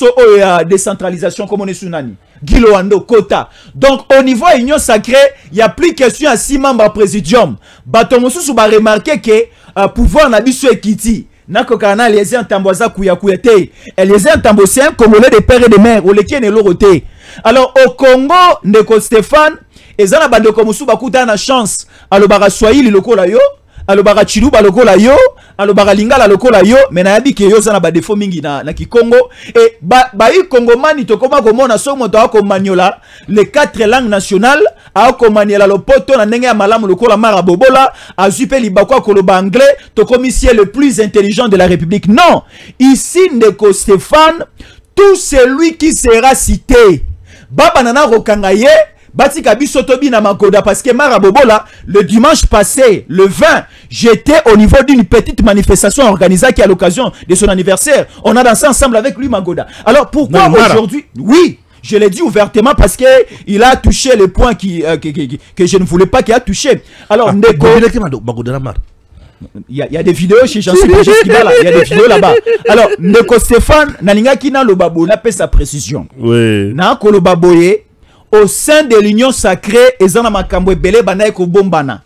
décentralisation comme on est sunani. Guilo Ando Kota. Donc au niveau de l'union sacrée, il n'y a plus question à 6 membres présidium. Batomosu va remarquer que pouvoir n'a biso ekiti. Nako kana Eliezer Ntamboza kuyakuyete. Eliezer Ntambo c'est un Congolais de père et de mère. Au leki ne loroté. Alors au Congo, Ndeko Stéphane, ezana bande komusu bakuta na chance. Alobara Swahili lokola yo, alobara Chiluba lokola yo, alobara Lingala lokola yo, mais na yabi ke yo zana ba défaut mingi na Kikongo et ba Congomani to koma komona so moto ako maniola les 4 langues nationales ako maniela lopoto na ndenge ya malamu lokola Marabobola azupe libakwa koloba anglais to commissaire le plus intelligent de la République. Non, ici Ndeko Stéphane, tout celui qui sera cité baba nana rokangaye Batika Bisotobi na Makoda parce que Marabobola, le dimanche passé, le 20, j'étais au niveau d'une petite manifestation organisée qui à l'occasion de son anniversaire. On a dansé ensemble avec lui, Magoda. Alors pourquoi aujourd'hui? Oui, je l'ai dit ouvertement parce que il a touché les points que je ne voulais pas qu'il a touché. Alors, Ndeko... Il y a des vidéos chez Jean-Sébastien Kibala, il y a des vidéos là-bas. Alors, Ndeko Stéphane, Nalinga Kina Lobabo, n'a pas sa précision. Oui. Na Kolobaboye, au sein de l'union sacrée, ezana makambo ebele banaye ko bombana.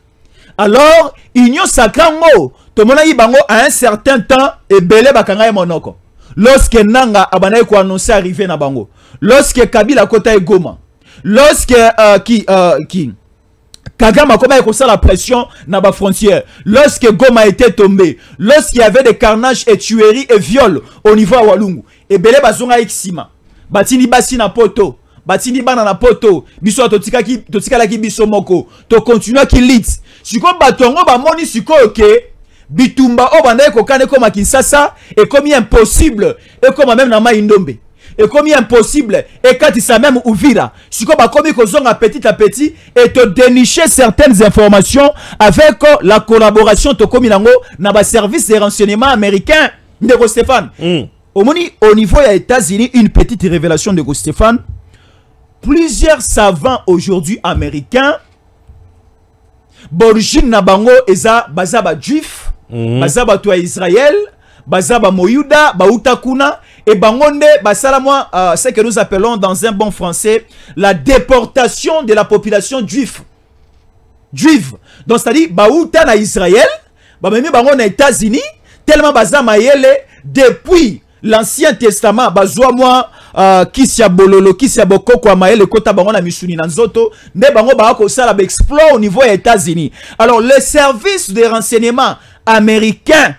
Alors, union sacrée ngo, to mona yibango à un certain temps ebele bakanga monoko. Lorsque Nanga abanaye ko annoncer arriver na bango. Lorsque Kabila kota e Goma. Lorsque Kagame comment il la pression dans la frontière. Lorsque Goma était tombé, lorsqu'il y avait des carnages et tueries et viols au niveau à Walungu, et Belé Bazonga Xima, Batini Bassi na poto, Batini Bana na poto, biso totika la ki biso moko, to continue ki lit. Siko batongo ba moni siko ok, bitumba o banda ko kane koma Kinshasa, et comme impossible, et comme même na Maindombe. Et comme impossible, et quand il s'est même ouvert, si comme petit à petit, et te dénicher certaines informations avec la collaboration de Kominango dans le service de renseignement américain de Stéphane. Au niveau des États-Unis, une petite révélation de Stéphane. Plusieurs savants aujourd'hui américains, d'origine Nabango, Eza Bazaba Juif, Bazaba Toa Israël, Bazaba Moyuda, Bautakuna, et Bangonde, Basalamwa, ce que nous appelons dans un bon français, la déportation de la population juive. Donc, c'est-à-dire, Baouta na Israël, Bamemi Bangon na États-Unis, tellement Bazama Yele, depuis l'Ancien Testament, Bazouamwa, Kisya Bololo, Kisya Boko, kwa Maele, Kota Bangon na Misuni Nanzoto, ne Bango Bako Salab explore au niveau des États-Unis. Alors, les services de renseignement américains,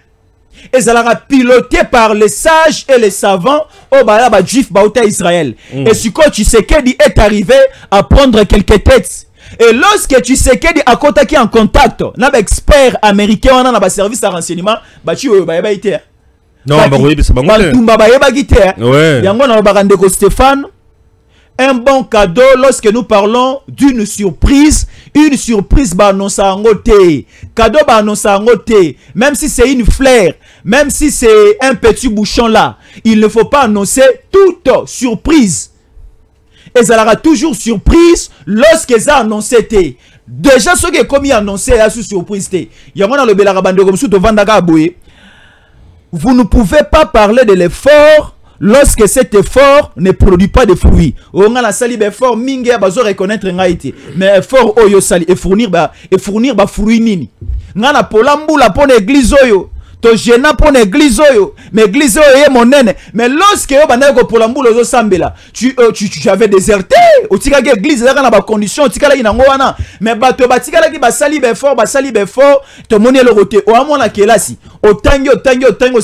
et ça sera piloté par les sages et les savants au Balaba Juif Baouta Israël. Et ce que tu sais qu'il est arrivé à prendre quelques têtes. Et lorsque tu sais qu'il y a qui en contact, n'a pas expert américain, on a un service de renseignement, bah tu vas été. Non, bah oui, c'est pas moi. Ouais. Yango na Barandeko Stéphane. Un bon cadeau lorsque nous parlons d'une surprise. Une surprise bah annonce en côté. Cadeau bah annonce en côté. Même si c'est une fleur, même si c'est un petit bouchon là, il ne faut pas annoncer toute surprise. Et ça aura toujours surprise lorsque ça annoncé. Déjà ce qui est commis annoncé là sous surprise. Yango na le belarabande comme sous to vandaka aboué. Vous ne pouvez pas parler de l'effort lorsque cet effort ne produit pas de fruits. On a la sali effort mingi a besoin reconnaître ngaiti. Mais effort oyo sali et fournir ba fruits nini. Ngana polambu la pone église oyo. To gênant pour l'église oyo. Mais église oyo est mon nene. Mais lorsque yo banako polambu lozo sambela, tu avais déserté. O tika ke église là na ba condition tika la inango wana. Mais bato batika la ki ba sali effort, to moni le roté. O amona kelasi. Au tango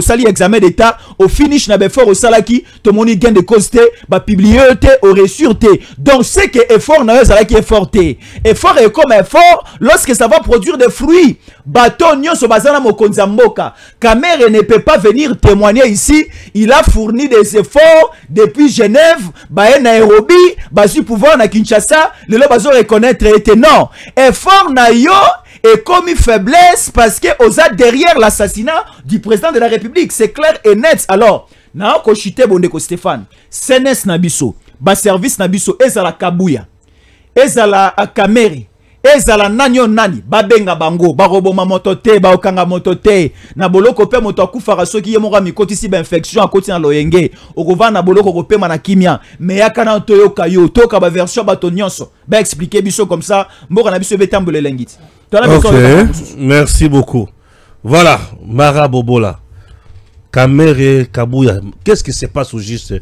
sali examen d'état, au finish na effort au salaki, to moni gain de costé, ba publier au ressurté. Donc c'est que effort na yo salaki effort té. Effort est comme effort lorsque ça va produire des fruits. Bato nyonso bazana mokonzi mboka. Kamere ne peut pas venir témoigner ici. Il a fourni des efforts depuis Genève, Nairobi, basu pouvoir na Kinshasa, le lo bazo reconnaître était non. Effort na yo et comme une faiblesse parce que osa derrière l'assassinat du président de la République, c'est clair et net. Alors, na ko chité bondeko Stéphane, CNS nabiso, ba service nabiso ezala kabuya. Ezala Kamere. Ezala nanyo nani babenga bango baroboma motote baokanga motote na boloko pe moto akufaka soki ye moko mikotisi ba infection akoti na loyenge okova na boloko kopema na kimia mais yakana toyoka yo toka ba version bato nyonso ba expliquer biso comme ça mboka na biso betambole lengiti. Okay. Merci beaucoup. Voilà, Mara Bobola. Kamere Kabuya. Qu'est-ce qui se passe au juste?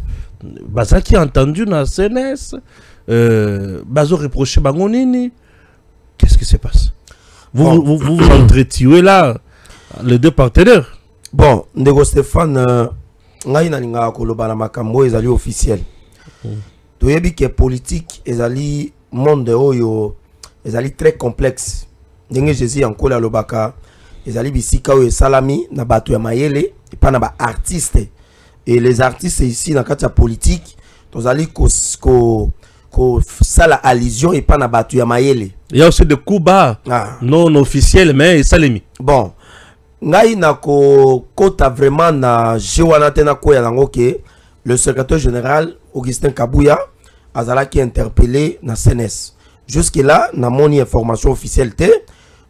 Baza qui a entendu dans CNS bazo reprocher bangonini. Qu'est-ce qui se passe? Vous entretuez là les deux partenaires. Bon, Ndeko Stéphane, ngai na linga koloba na makambo ezali officiel. Toyebi ke politique ezali monde oyo ezali très complexe. Ndenge Jésus en kola lobaka ezali bisika oyo salami na bato ya mayele et pas na ba artiste. Et les artistes ici na kati ya politique tozali ko sala allusion et pas na batu ya mayele. Il y a aussi des coups bas non officiels mais salemi. Bon, ngai na ko kota vraiment na jewana tena ko ya nango ke le secrétaire général Augustin Kabuya azala qui interpellé na CNS. Jusque là na moni information officielle té,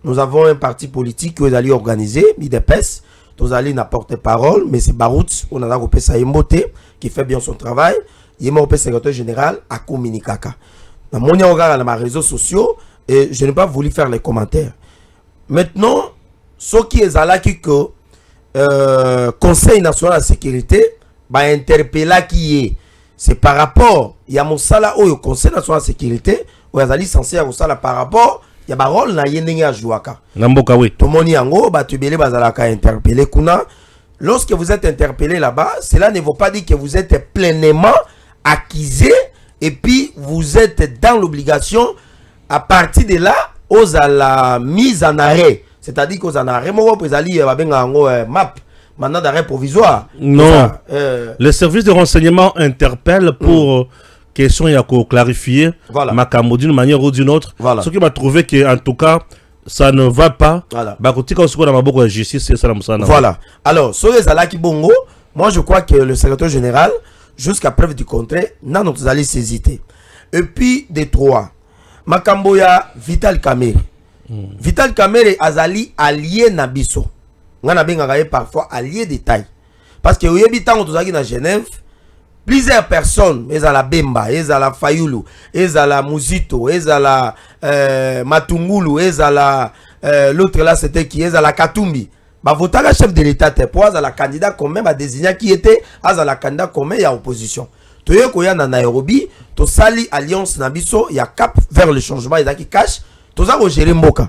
nous avons un parti politique qui est allé organiser MIDEPES, tozali na porte-parole mais c'est Barout on a repé ça Yembote qui fait bien son travail. Il est secrétaire général à Communicaka. Dans mon regard dans mes réseaux sociaux, et je n'ai pas voulu faire les commentaires. Maintenant, ce qui est là que Conseil national de sécurité va interpeller qui est. C'est par rapport, il y a mon salaire au Conseil national de sécurité, où il est censé avoir ça par rapport, il y a un rôle na yendenge à jouaka. Namboka oui. Tout le monde yango, batubele bazalaka interpellé kuna. Lorsque vous êtes interpellé là-bas, cela ne veut pas dire que vous êtes pleinement accusé et puis vous êtes dans l'obligation à partir de là aux à la mise en arrêt, c'est-à-dire qu'aux en arrêt map mandat d'arrêt provisoire. Non, le service de renseignement interpelle pour question il y a qu'à clarifier makambo d'une manière ou d'une autre. Ce qui m'a trouvé que en tout cas ça ne va pas. Voilà. Voilà. Alors, sur les alaki bongo, moi je crois que le secrétaire général jusqu'à preuve du contraire, non, nous allons saisir. Et puis, des trois, Makamboya, Vital Kamere. Vital Kamere azali allié Nabiso. On a parfois allié de taille. Parce que, vous avez à Genève, plusieurs personnes, ils ont la Bemba, ils ont la Fayoulou, ils ont la Muzito, ils ont la Matungulu, ils ont la l'autre là, c'était qui, ils ont la Katumbi. Bah, voter la chef de l'État, pour la candidat commun, bah, désigner qui était, à la candidat commun, il y a opposition. Tu sais qu'il y a dans Nairobi, tu sali alliance Nabiso, il y a cap vers le changement, il y a qui cache, tu sais gérer Mboka.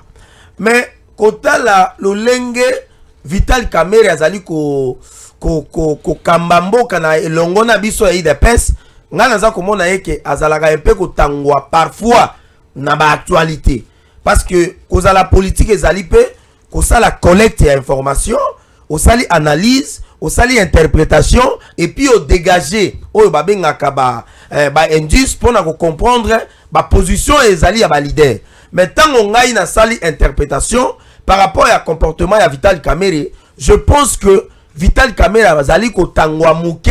Mais, quand la l'olenge Vital Kamere azali ko kambambo kana elongo na biso ya IDPS, nga naza komona yeke azalaka un peu ko tangwa parfois na ba actualité parce que cause à la politique ezali pe cause à la collecte et information au sali analyse au sali interprétation et puis au dégager au ba bengaka ba indice pour na comprendre ba position ezali ya ba leader. Mais tant on a une sali interprétation par rapport à comportement ya Vital Kamerhe, je pense que Vital Kamerhe bazali ko tangwa muke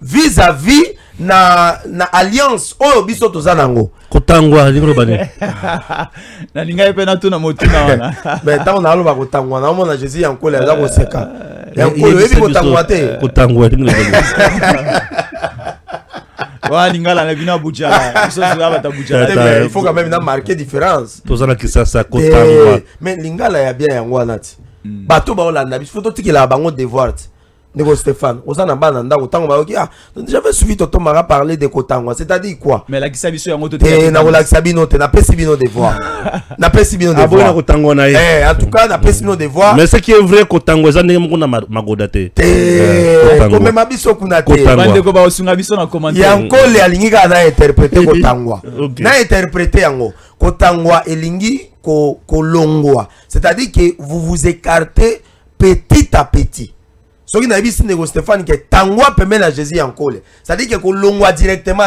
vis-à-vis na alliance oyo biso tozanango kotangwa libro bane na linga pe na tuna motuna wana mais tant on a loba kotangwa na mona Jésus Yankole aza ko seka Yankole ebi kotangwa te kotangwa libro bane wa lingala na bina bujala biso zaba ta bujala il faut quand même na marquer différence tozana kisasa kotangwa mais lingala ya bien yango anati bato ba olanda biso faut tikela bango devoir Nego Stéphane, osana bana ndako tango ba oki j'avais suivi Toto Mara parler de Kotangwa, c'est-à-dire quoi? Mais la kisabiso yango te na la kisabino te na pesi bino devoir. Na pesi bino devoir. Abona Kotangwa na en tout cas na pesi bino devoir. Mais ce qui est vrai Kotangwa za ndenge mukuna magoda te. Comme ma biso kuna te. Bande ko ba osunga biso na commentaire. Yankole alingika na interpréter Kotangwa. Na interpréter yango Kotangwa elingi ko longwa. C'est-à-dire que vous vous écartez petit à petit. Ce qui n'a pas Nego Stéphane qui est tangwa permet la Jésus Yankole. C'est-à-dire que l'on directement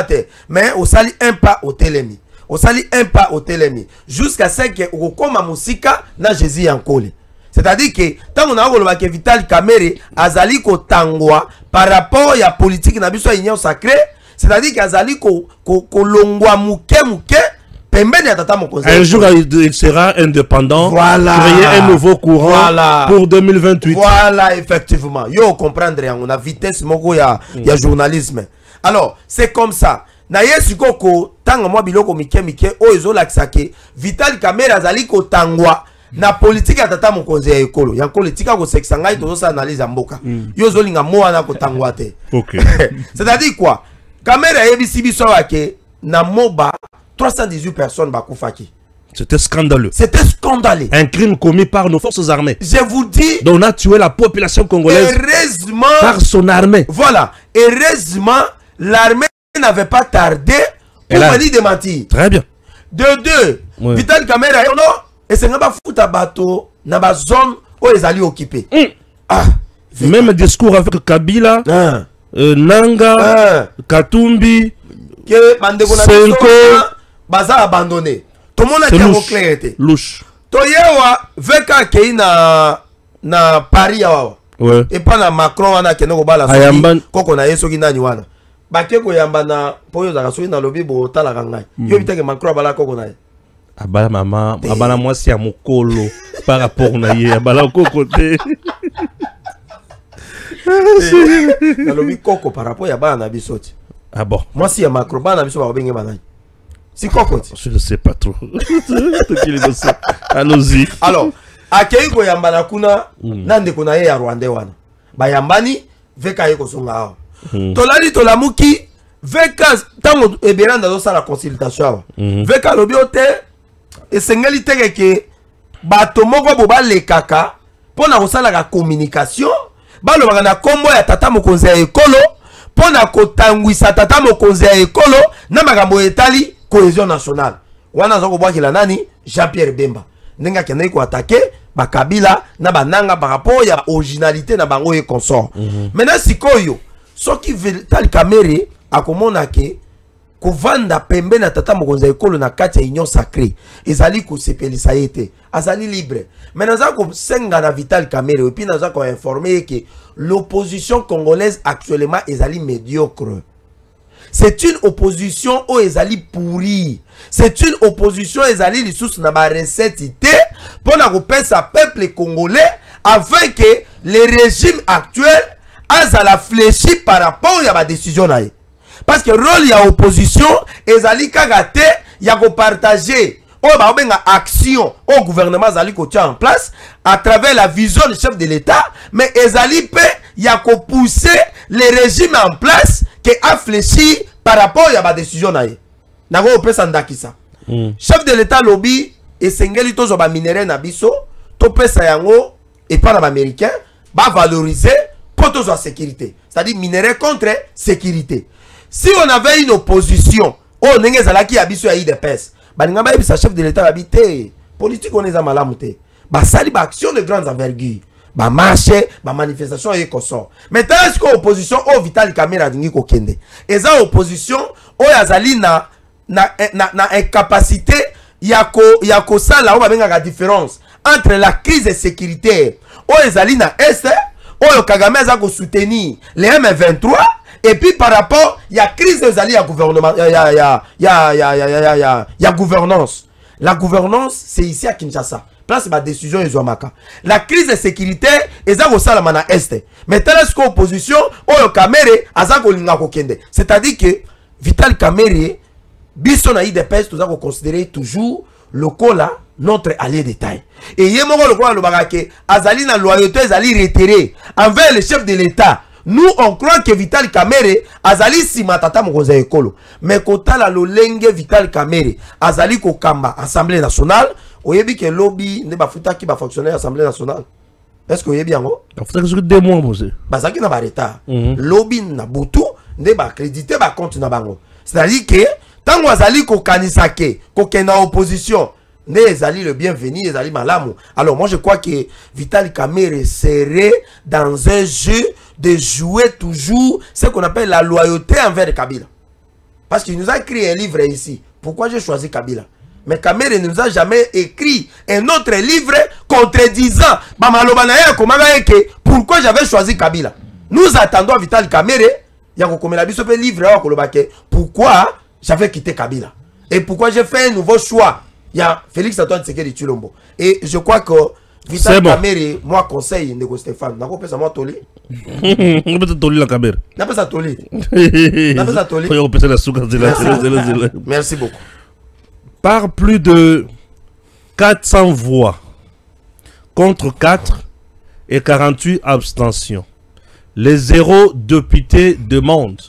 mais au sali un pas au télémi. Au sali un pas au télémi. Jusqu'à ce que au comme musika na Jésus Yankole. C'est-à-dire que tant on a vu que Vital Kamerhe azali ko tangwa par rapport à la politique na biso union sacrée, c'est-à-dire qu'azali ko longwa muke un jour il sera indépendant, voilà. Créer un nouveau courant voilà. Pour 2028. Voilà, effectivement. Yo comprendre, on a vitesse, il y a journalisme. Alors, c'est comme ça. Na yesu koko tanga mwa biloko mike oyo laksake Vital Kamerhe azali ko tangwa na politique ya tata mokonzi ya ekolo ya nkolo tika ko seksa ngai tozo sa analyse mboka yo zolinga mo wana ko tangwa te. OK. C'est-à-dire quoi? Kamerhe yebisi biso wake na moba 318 personnes bakufaki. C'était scandaleux. C'était scandaleux. Un crime commis par nos forces armées. Je vous dis. Donc on a tué la population congolaise. Heureusement. Par son armée. Voilà. Heureusement, l'armée n'avait pas tardé pour venir démentir. Très bien. De deux. Oui. Vital Kamerhe, non. Et c'est pas foutu à bateau dans la zone où ils allaient occuper. Ah. Même discours avec Kabila, Nanga, Katumbi. Que Senko baza abandonné. Tout le monde a été clair. Louche. Toyewa veka kei na Paris yawa. Ouais. Et pas na Macron wana keno ko bala soki koko na yeso ki nani wana. Bake ko yamba na poyo za soki na lobi bo tala kangai. Yo bitake Macron bala koko na ye. Abala mama, abala mwasi ya mokolo par rapport na ye, abala koko te. Na lobi koko par rapport ya bana na bisoti. Ah bon? Moi, si y a Macron, si je ne sais pas trop. Allons-y. Alors, Akeiko Yambana Kuna, Nande Kuna ya Rwanda wana. Bayambani, Veka Yeko Songa. Tolali Tolamuki, Veka, Tango Eberanda dosa la consultation. Veka Lobiote, et Sengeli Tegeke, Batomoko Boba le Kaka, pour la communication, Balo Bagana Kombo ya Tata Mokonze Ekolo. Pona kotangwisa tata mokonzi ya ekolo na makambo etali cohésion nationale wana zoko bwakila nani Jean-Pierre Bemba nenga kende ko attaquer ba Kabila na bananga par rapport ya originalité na bango et consort. Maintenant sikoyo soki Vital Kamerhe akomona ke kovanda pembe na tata mokonzi ya ekolo na kati ya union sacrée ezali ko sepelisa yete azali libre. Maintenant za ko senga na Vital Kamerhe et puis na za ko informer que l'opposition congolaise actuellement est allée médiocre. C'est une opposition où est allée pourrie. C'est une opposition est allée les sources na ba recette pour na repérer sa peuple congolais afin que le régime actuel a la fléchi par rapport à la décision là. Parce que rôle ya opposition est allée kagate ya ko partager action au gouvernement Zali ko tient en place à travers la vision du chef de l'État, mais Ezali peut y a pousser les régimes en place qui a fléchi par rapport à la décision naïe. Nago opé sandakisa. Chef de l'État lobby et sengeli tozo ba minéraux na biso, to pesa yango et pas l'américain ba valoriser pour tozo sécurité. C'est-à-dire minéraux contre sécurité. Si on avait une opposition, on n'engage la qui a biso ya IDPS. baninga ba ebisa chef de l'état habité politique on est à malamute ba sali ba action de grandes envergures ba marché ba manifestation et consort maintenant est-ce que opposition au Vital Kamerhe dingi ko kende eza opposition o yazali na incapacité yako sala o ba benga différence entre la crise sécuritaire o ezali na est o Kagame za ko soutenir les M23 et puis par rapport ya crise ezali ya gouvernement ya gouvernance. La gouvernance c'est ici à Kinshasa. Place ma décision ezwamaka. La crise sécuritaire eza ko sala na est. Mais est-ce que opposition o Kamerhe aza ko linga ko kende. C'est-à-dire que Vital Kamerhe biso na IDPS tout ça ko considérer toujours le cola notre allié de taille. Et yemoko le cola le barake azali na loyauté azali retiré envers le chef de l'État. Nous on croit que Vital Kamerhe azali simatata mokonza ekolo. Mais kota la lolenge Vital Kamerhe azali ko kamba Assemblée nationale, oyebi ke lobby ne ba futa ki ba fonctionnaire Assemblée nationale. Est-ce que oyebi yango? Ba futa que 2 mois monsieur. Ba zaki na ba retard. Lobby na butu ne ba créditer ba compte na bango. C'est-à-dire que tant azali ko kanisa ke ko kena opposition ne ezali le bienvenu ezali malamu. Alors moi je crois que Vital Kamerhe serait dans un jeu de jouer toujours ce qu'on appelle la loyauté envers Kabila. Parce qu'il nous a écrit un livre ici. Pourquoi j'ai choisi Kabila? Mais Kamerhe ne nous a jamais écrit un autre livre contredisant pourquoi j'avais choisi Kabila. Nous attendons Vital Kamerhe pourquoi j'avais quitté Kabila. Et pourquoi j'ai fait un nouveau choix. Il y a Félix Antoine Tshisekedi Tshilombo. Et je crois que Vital Kamerhe, moi conseil Nego Stéphane, n'a pas moi toli. On peut toli la Kamerhe. N'a pas ça toli. N'a pas ça toli. Merci beaucoup. Par plus de 400 voix contre 4 et 48 abstentions, les 0 députés demandent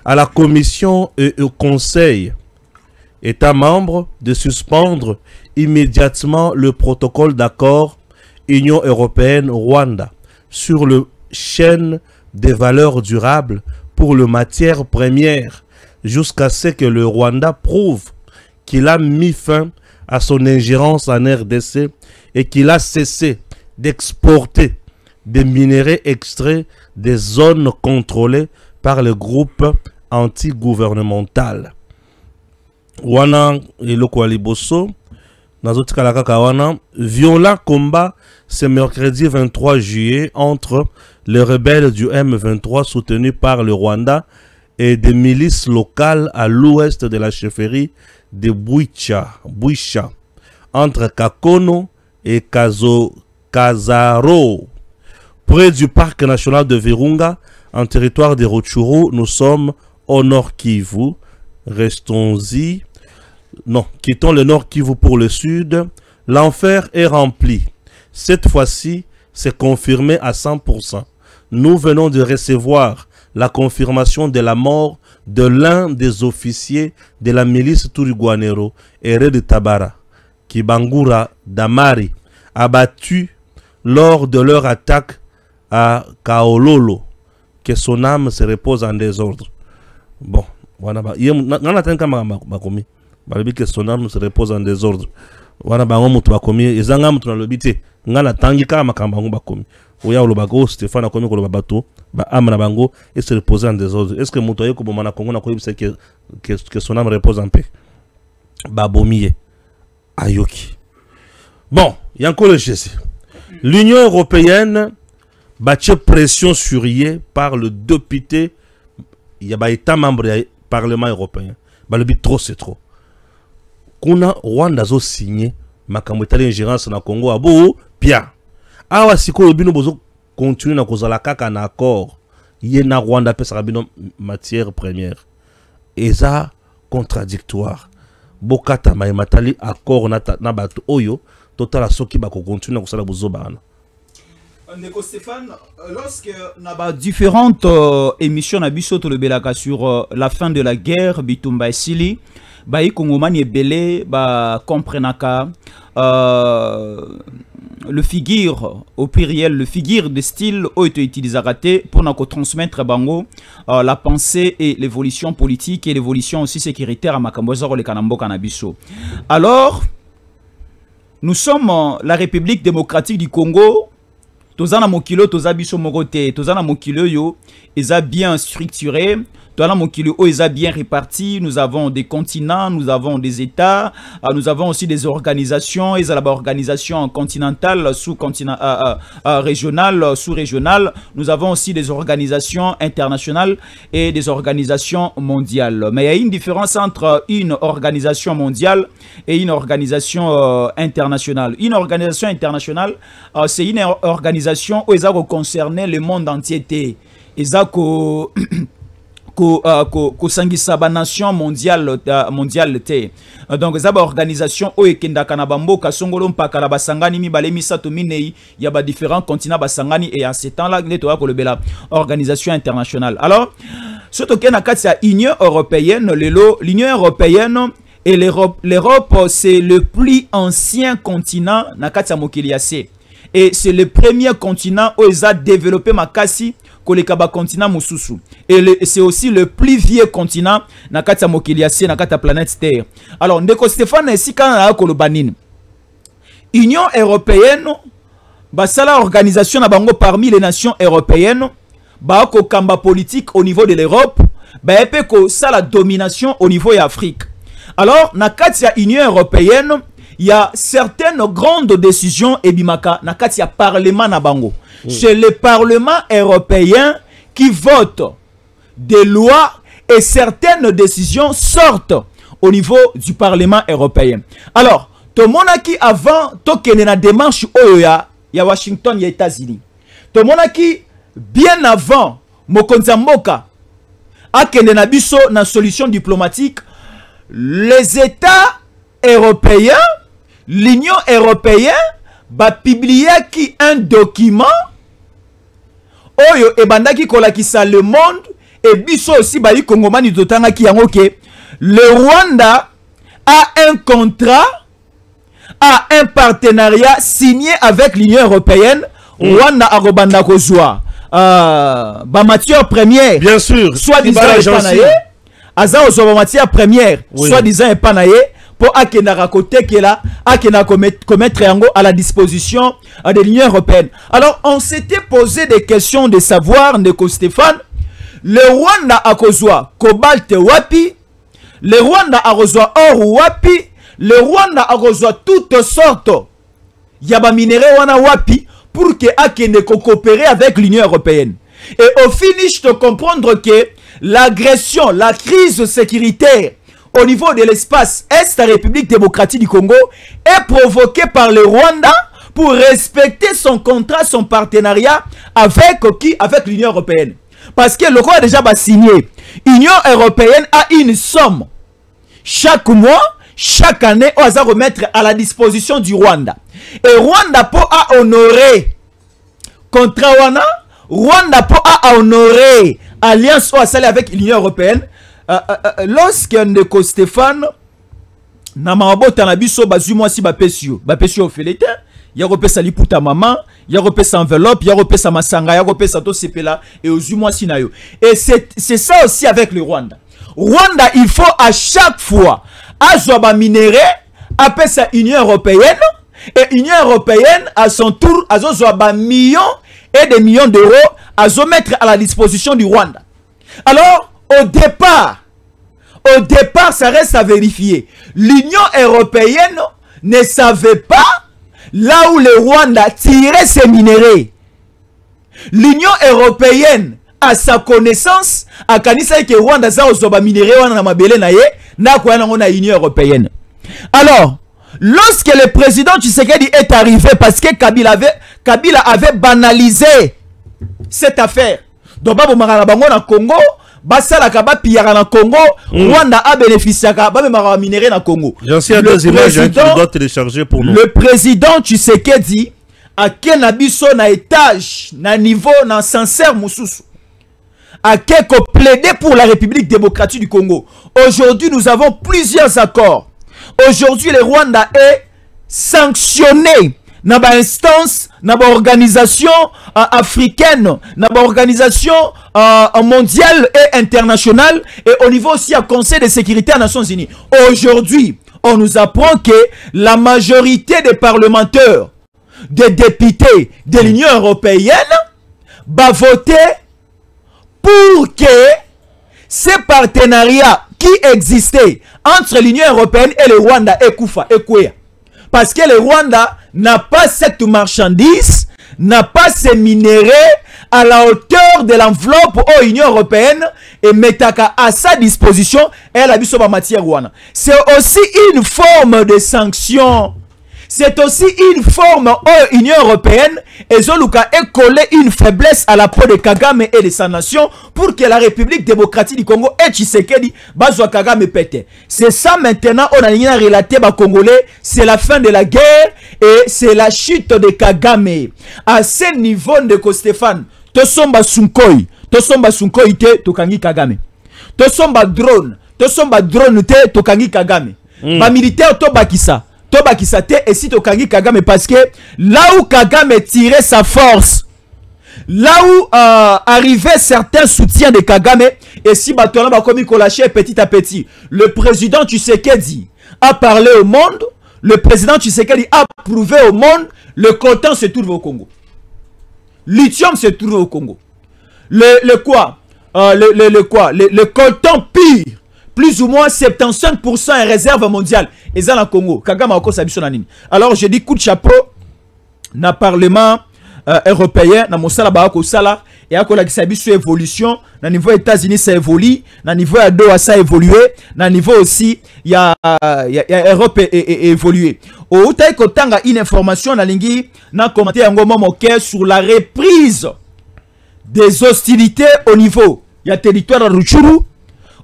à la commission et au conseil États membres de suspendre immédiatement le protocole d'accord Union européenne-Rwanda sur le chaîne des valeurs durables pour les matières premières jusqu'à ce que le Rwanda prouve qu'il a mis fin à son ingérence en RDC et qu'il a cessé d'exporter des minerais extraits des zones contrôlées par le groupe anti-gouvernemental. Wana eloko liboso nazotika la kaka wana violent combat ce mercredi 23 juillet entre les rebelles du M23 soutenus par le Rwanda et des milices locales à l'ouest de la chefferie de Bwicha entre Kakono et Kazaro près du parc national de Virunga en territoire de Rutshuru. Nous sommes au nord Kivu. Restons-y. Non, quittons le nord Kivu pour le sud. L'enfer est rempli. Cette fois-ci, c'est confirmé à 100%. Nous venons de recevoir la confirmation de la mort de l'un des officiers de la milice Turigwanero, Ere de Tabara, Kibangura Damari, abattu lors de leur attaque à Kaololo. Que son âme se repose en désordre. Bon. Wana ba ngana tenka bakomi balobi que son âme se repose en désordre. Wana bango mutu bakomi ezanga mutu na lobité ngana tangi kama makamba ngo bakomi oya olobago Stéphane akomi ko lobabato ba amana bango et se repose en désordre. Est-ce que mutu ayeko bomana kongo na koyebisa que son âme repose en paix? Ba bomiye ayoki. Bon, il y a encore le GC. L'Union européenne battait pression sur yé par le député. Il y a des États membres du Parlement européen. Le but trop c'est trop. Kuna Rwanda zo signé makambo etali ingérence na Congo abo bien. Awa siko le bino bozo continuer na kozala kaka na accord. Yé na Rwanda pesa bino matière première. Eza contradictoire. Bokata ma matali accord na bato oyo total soki ba ko continuer na kozala bozo bana. Nego Stéphane, lorsque naba différentes émissions na biso to le belaka sur la fin de la guerre bitumba esili ba ikongomani ebele ba comprenaka le figure au pluriel, le figure de style a été utilisé pour nous transmettre bango la pensée et l'évolution politique et l'évolution aussi sécuritaire à Makambozo le Kanambo Kanabiso. Alors, nous sommes la République démocratique du Congo. Tozana mokilo tozabiso mogote, tozana mokilo yo, eza bien structuré. Tozana mokilo o eza bien réparti. Nous avons des continents, nous avons des États, nous avons aussi des organisations. Eza la organisation continentale, régionale, sous-régionale. Nous avons aussi des organisations internationales et des organisations mondiales. Mais il y a une différence entre une organisation mondiale et une organisation internationale. Une organisation internationale, c'est une organisation où ils ont concerné le monde entier. Ils ont sangisa ba nation mondiale donc ils ont organisation où ekenda kanabambo kasongolo mpaka la basangani mi balemi sato minei ya ba différents continents basangani et en ce temps là neto ko le bela organisation internationale. Alors surtout que na kati ya Union européenne l'Union européenne et l'Europe c'est le plus ancien continent na kati ya mokili ya se. Et c'est le premier continent où ils ont développé makasi kolekaba continent mususu. Et c'est aussi le plus vieux continent na kati ya mokili ya se na kati ya planète Terre. Alors ndeko Stéphane ici quand na kolobanine. Union européenne basala organisation na bango parmi les nations européennes ba ko kamba politique au niveau de l'Europe ba epé ko sala domination au niveau de l'Afrique. Alors na kati ya Union européenne il y a certaines grandes décisions et bimaka na kati ya parlement na bango. C'est le Parlement européen qui vote des lois et certaines décisions sortent au niveau du Parlement européen. Alors, tout le monde qui avant tokene na démarche oya ya Washington ya États-Unis. Tout le monde qui bien avant mokonza mboka akende na biso na solution diplomatique, les États européens, l'Union européenne va publier qui un document oyo ebandaki kolakisa le monde et biso aussi bali kongomani totanga ki yango ke le Rwanda a un contrat, a un partenariat signé avec l'Union européenne. Rwanda a robanda kozwa ba matière première, bien sûr, soit disant epanaye aza ozwa matière première, soit disant epanaye pour akena raconter que là akena commettre yango à la disposition de l'Union européenne. Alors on s'était posé des questions de savoir ndeko Stéphane, le Rwanda a kozwa cobalt wapi, le Rwanda a kozwa or wapi, le Rwanda a kozwa toutes sortes ya ba minéraux wana wapi pour que akene coopérer avec l'Union européenne. Et au finish de comprendre que l'agression, la crise sécuritaire au niveau de l'espace Est, la République démocratique du Congo, est provoquée par le Rwanda pour respecter son contrat, son partenariat avec qui? Avec l'Union européenne. Parce que le Congo a déjà signé. L'Union européenne a une somme chaque mois, chaque année, on va remettre à la disposition du Rwanda. Et Rwanda pour honorer contrat wana, Rwanda pour honorer alliance avec l'Union européenne. Lorsque ndeko Stéphane na mabota na biso bazumwa si bapesio felete ya repesa liputa mama ya repesa enveloppe ya repesa masanga ya repesa to sepela et ozumwa si na yo. Et c'est ça aussi avec le Rwanda. Rwanda il faut à chaque fois azwa ba minéraux apesa Union européenne et Union européenne à son tour azwa ba millions et des millions d'euros azo mettre à la disposition du Rwanda. Alors au départ, ça reste à vérifier. L'Union européenne ne savait pas là où le Rwanda tirait ses minéraux. L'Union européenne, à sa connaissance, a kanisa que Rwanda za ozoba minéraux na mabele na ye na kwa na Union européenne. Alors, lorsque le président Tshisekedi est arrivé, parce que Kabila avait banalisé cette affaire. Donc babo makala bango na Congo. Basala kaba piyara na Congo, Rwanda a bénéficié kaba mara minéraux na Congo. J'en sais deux images que tu dois télécharger pour nous. Le président Tshisekedi a ken abiso na étage, na niveau, na sincère mususu. A keko plaider pour la République démocratique du Congo. Aujourd'hui, nous avons plusieurs accords. Aujourd'hui, le Rwanda est sanctionné na ba instance, na ba organisation africaine, na ba organisation mondiale et internationale, et au niveau aussi à Conseil de sécurité des Nations Unies. Aujourd'hui, on nous apprend que la majorité des parlementaires, des députés de l'Union européenne va voter pour que ces partenariats qui existaient entre l'Union européenne et le Rwanda et Koufa et Kouya. Parce que le Rwanda n'a pas cette marchandise, n'a pas ces minéraux à la hauteur de l'enveloppe de l'Union européenne et metaka à sa disposition et la biso ba matière Rwanda. C'est aussi une forme de sanction. C'est aussi une forme où l'Union européenne et Zoluka est collé une faiblesse à la peau de Kagame et de sa nation pour que la République démocratique du Congo et Tshisekedi bazwa Kagame pète. C'est ça maintenant, on a relaté aux Congolais, c'est la fin de la guerre et c'est la chute de Kagame. À ce niveau de Stéphane, Tosomba Sunkoi te Tokangi Kagame. Tosomba drone te Tokangi Kagame. Ba militaire to bakisa. Et si Tokangi Kagame, parce que là où Kagame tirait sa force, là où arrivaient certains soutiens de Kagame, et si Batouana va comme lâché petit à petit, le président Tshisekedi a parlé au monde, le président Tshisekedi a prouvé au monde, le coltan se trouve au Congo. Lithium se trouve au Congo. Le coltan pire. Plus ou moins 75% en réserve mondiale. Et ça, le Congo. Kagame alors, je dis coup de chapeau na Parlement européen, na Mosala Baako Sala, et à la évolution, na niveau États-Unis, ça évolue, na niveau Doha, ça a évolué, na niveau aussi, il y a Europe évolué. Au taille kotanga une information, na lingi, na commenté un moment sur la reprise des hostilités au niveau, il y a territoire de Rutshuru.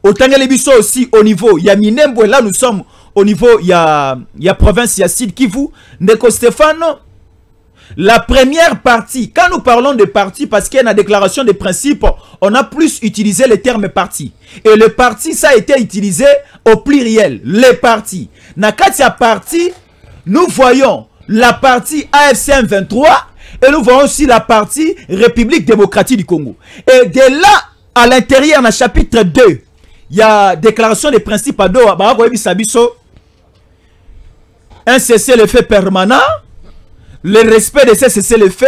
Autant que aussi au niveau, il y a Minembwe, là nous sommes au niveau, il y a province, il y a Sud Kivu, Ndeko Stéphano. La première partie, quand nous parlons de parti, parce qu'il y a une déclaration de principe, on a plus utilisé le terme parti. Et le parti, ça a été utilisé au pluriel, les partis. Nakatia parti, nous voyons la partie AFC M23 et nous voyons aussi la partie République démocratique du Congo. Et de là, à l'intérieur, dans le chapitre 2, il y a déclaration de principe à Doha, un cessez-le-feu permanent, le respect de ces cessez-le-feu,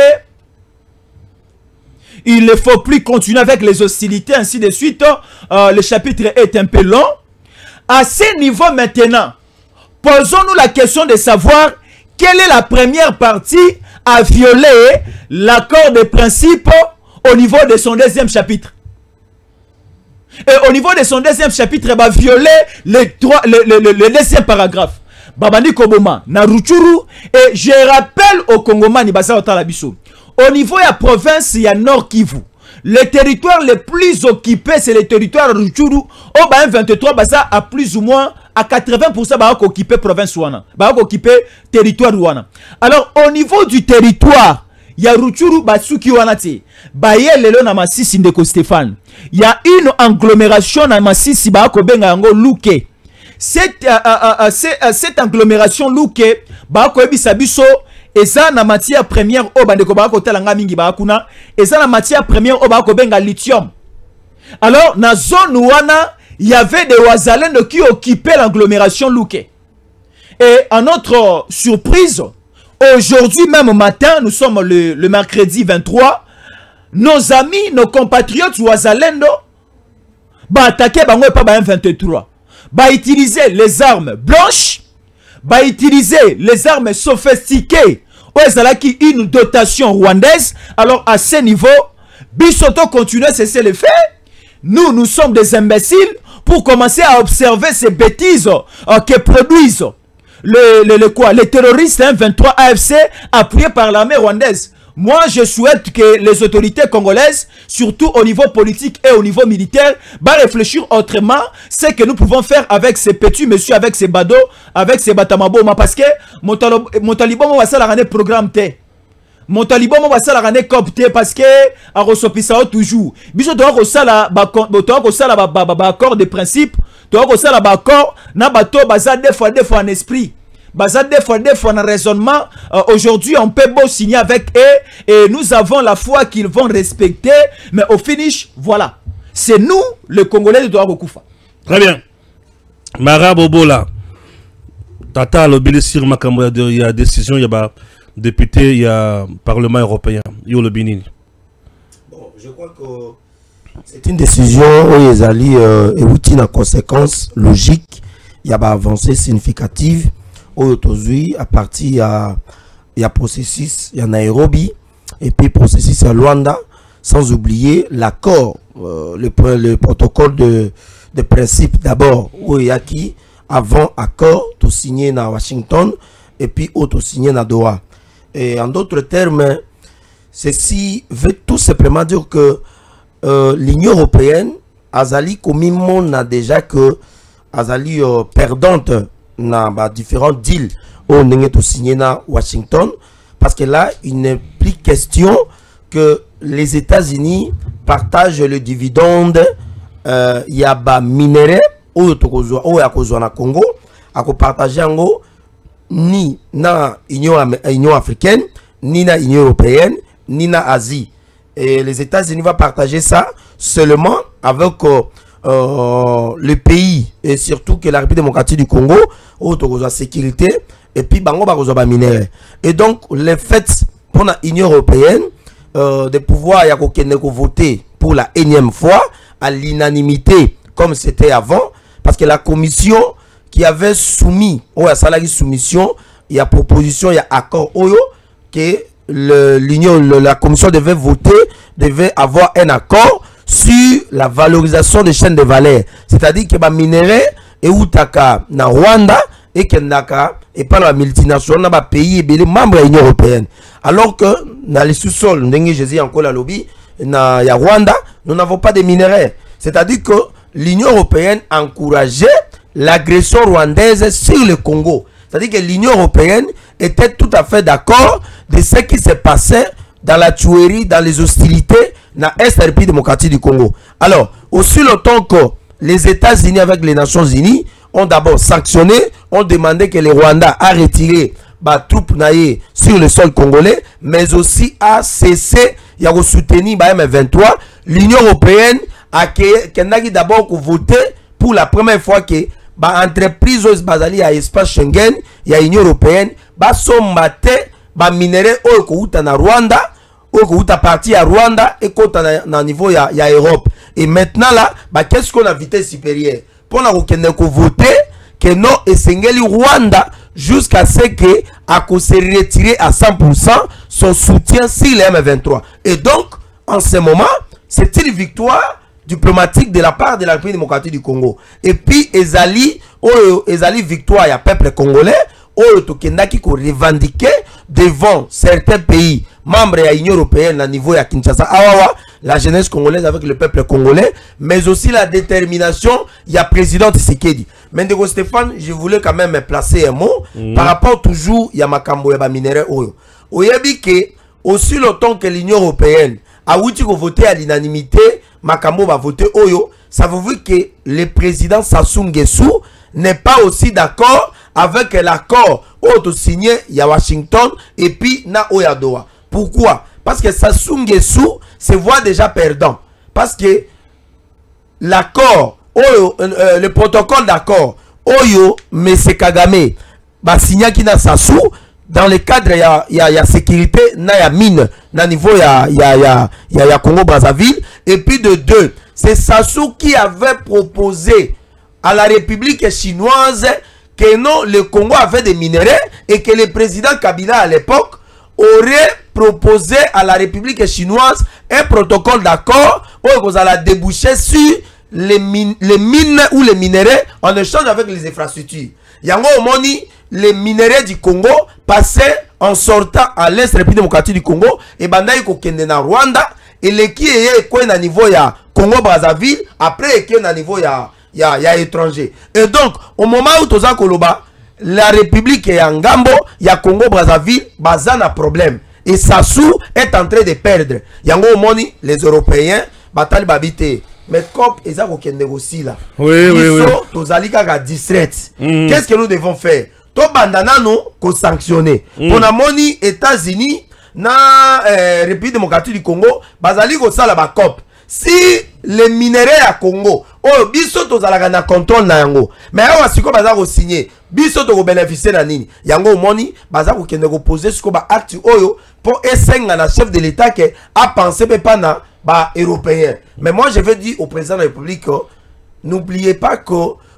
il ne faut plus continuer avec les hostilités, ainsi de suite. Le chapitre est un peu long. À ce niveau maintenant, posons-nous la question de savoir quelle est la première partie à violer l'accord de principe au niveau de son deuxième chapitre. Et au niveau de son deuxième chapitre, il va violer le deuxième paragraphe. Babani Koboma, na Rutshuru, et je rappelle au Congomani, au niveau de la province, il y a Nord Kivu. Le territoire le plus occupé, c'est le territoire de Rutshuru. Au M23, à plus ou moins à 80%, va occuper province Wana. Va occuper territoire Wana. Alors, au niveau du territoire, il y a Rutshuru, Batsuki Wanati. Baye lelo na masisi Ndeko Stéphane. Il y a une agglomération na masisi Bakobenga yango Luke. Cette agglomération Luke, Bakoebisa biso, et ça na matière première au bandeko Bakotelanga mingi Bakuna, et ça na matière première au Bakobenga lithium. Alors, na zone Wana, il y avait des Wazalendo qui occupaient l'agglomération Luke. Et à notre surprise, aujourd'hui même matin, nous sommes le mercredi 23, nos amis, nos compatriotes Wazalendo, attaquer bango pas M23. Utiliser les armes blanches, utiliser les armes sophistiquées, qui une dotation rwandaise. Alors à ce niveau, Bisoto continue à cesser le faire. Nous sommes des imbéciles pour commencer à observer ces bêtises que produisent les terroristes M23 AFC appuyés par l'armée rwandaise. Moi, je souhaite que les autorités congolaises, surtout au niveau politique et au niveau militaire, réfléchir autrement ce que nous pouvons faire avec ces petits messieurs, avec ces badauds, avec ces batamaboma. Parce que mon talibon va faire un programme T. Mon talibon va faire un copte parce que à Rosopisa toujours. Biso doit faire accord de principe, doit faire accord na bateau bazar des fois en esprit. Baza des fois dans raisonnement. Aujourd'hui, on peut beau signer avec eux et nous avons la foi qu'ils vont respecter. Mais au finish, voilà. C'est nous, les Congolais de Douagoukoufa. Très bien. Mara Bobola. Tata Lobili sur Makambo, il y a décision, il y a député, il y a Parlement européen. Il y a le Bénin. Bon, je crois que c'est une décision où ils allaient et une conséquence logique. Il y a une avancée significative. Aujourd'hui, à partir il y a processus, il y a Nairobi, et puis processus à Luanda, sans oublier l'accord, le protocole de principe d'abord, où il y a qui, avant accord, tout signé à Washington, et puis tout signé à Doha. Et en d'autres termes, ceci veut tout simplement dire que l'Union européenne, Azali, comme on a déjà que Azali perdante dans différents deals on est signé à Washington, parce que là il n'est plus question que les États-Unis partagent le dividende. Il y a des minéraux au Congo à partager ni dans l'Union africaine, ni dans l'Union européenne, ni dans l'Asie. Et les États-Unis vont partager ça seulement avec le pays, et surtout que la République démocratique du Congo, où il y a la sécurité, et puis bango ba minéraux. Et donc, le fait pour l'Union européenne de pouvoir voter pour la énième fois à l'unanimité, comme c'était avant, parce que la commission qui avait soumis, la soumission, il y a proposition, il y a accord, que la commission devait voter, devait avoir un accord sur la valorisation des chaînes de valeur. C'est-à-dire que les minéraux et outaka na Rwanda et Kendaka et pas la multinationale dans pays et les membres de l'Union européenne. Alors que dans les sous-sols, Jésus encore la lobby, na ya Rwanda, nous n'avons pas de minéraux. C'est-à-dire que l'Union européenne encourageait l'agression rwandaise sur le Congo. C'est-à-dire que l'Union européenne était tout à fait d'accord de ce qui s'est passé dans la tuerie, dans les hostilités dans l'Est de la République démocratique du Congo. Alors, aussi longtemps que les États-Unis avec les Nations Unies ont d'abord sanctionné, ont demandé que le Rwanda a retiré les troupes sur le sol congolais, mais aussi a cessé de soutenir M23, l'Union européenne a d'abord voté pour la première fois que l'entreprise basée à l'espace Schengen, il y a l'Union européenne, sombate minéraux au Rwanda, au parti à Rwanda et au niveau il y a Europe. Et maintenant là, qu'est-ce qu'on a vitesse supérieure pour voter que non et Sengeli Rwanda jusqu'à ce que a se retirer à 100% son soutien sur les M23. Et donc en ce moment, c'est une victoire diplomatique de la part de la République démocratique du Congo. Et puis ezali victoire ya peuple congolais qui revendiqué devant certains pays membres de l'Union européenne à niveau de Kinshasa, la jeunesse congolaise avec le peuple congolais, mais aussi la détermination il y a président Tshisekedi. Mais de Stéphane, je voulais quand même placer un mot par rapport toujours il y a Makambo et minéraux. Oyebi que aussi longtemps que l'Union européenne a voté à l'unanimité, Makambo va voter Oyo, ça veut dire que le président Sassou Nguesso n'est pas aussi d'accord avec l'accord signé à Washington et puis na Oyadoa. Pourquoi? Parce que Sassou Nguesso se voit déjà perdant. Parce que l'accord, le protocole d'accord, Oyo, M. Kagame, signé qui na Sassou, dans le cadre il y a sécurité, na ya mine, na niveau il y a Congo Brazzaville, et puis de deux, c'est Sassou qui avait proposé à la République chinoise que non, le Congo avait des minéraux et que le président Kabila à l'époque aurait proposé à la République chinoise un protocole d'accord où vous allez déboucher sur les mines ou les minéraux en échange avec les infrastructures. Yango Omoni, les minéraux du Congo passaient en sortant à l'Est de la République démocratique du Congo et Bandaï Kokende na Rwanda et les qui est quoi na niveau ya Congo Brazzaville après qui est na niveau ya étranger. Et donc au moment où toza koloba la République est en Gambo, il y a Congo Brazzaville, bazana problème. Et Sassou est en train de perdre. Yango Omoni, les Européens, batali babité. Mais comme ils ont négocie là. Oui. Tozali kaka 17. Qu'est-ce que nous devons faire? to bandana no ko sanctionner pour na moni États-Unis na République démocratique du Congo bazali ko sala ba COP si les minéraux à Congo oh biso tozalaka na contrôle na yango mais awa siko baza ko signer biso to ko bénéficier na nini yango moni baza ko kende ko poser siko ba acte oyo pour esenga na chef de l'État que a pensé pas na ba européen mais moi je veux dire au président de la République n'oubliez pas que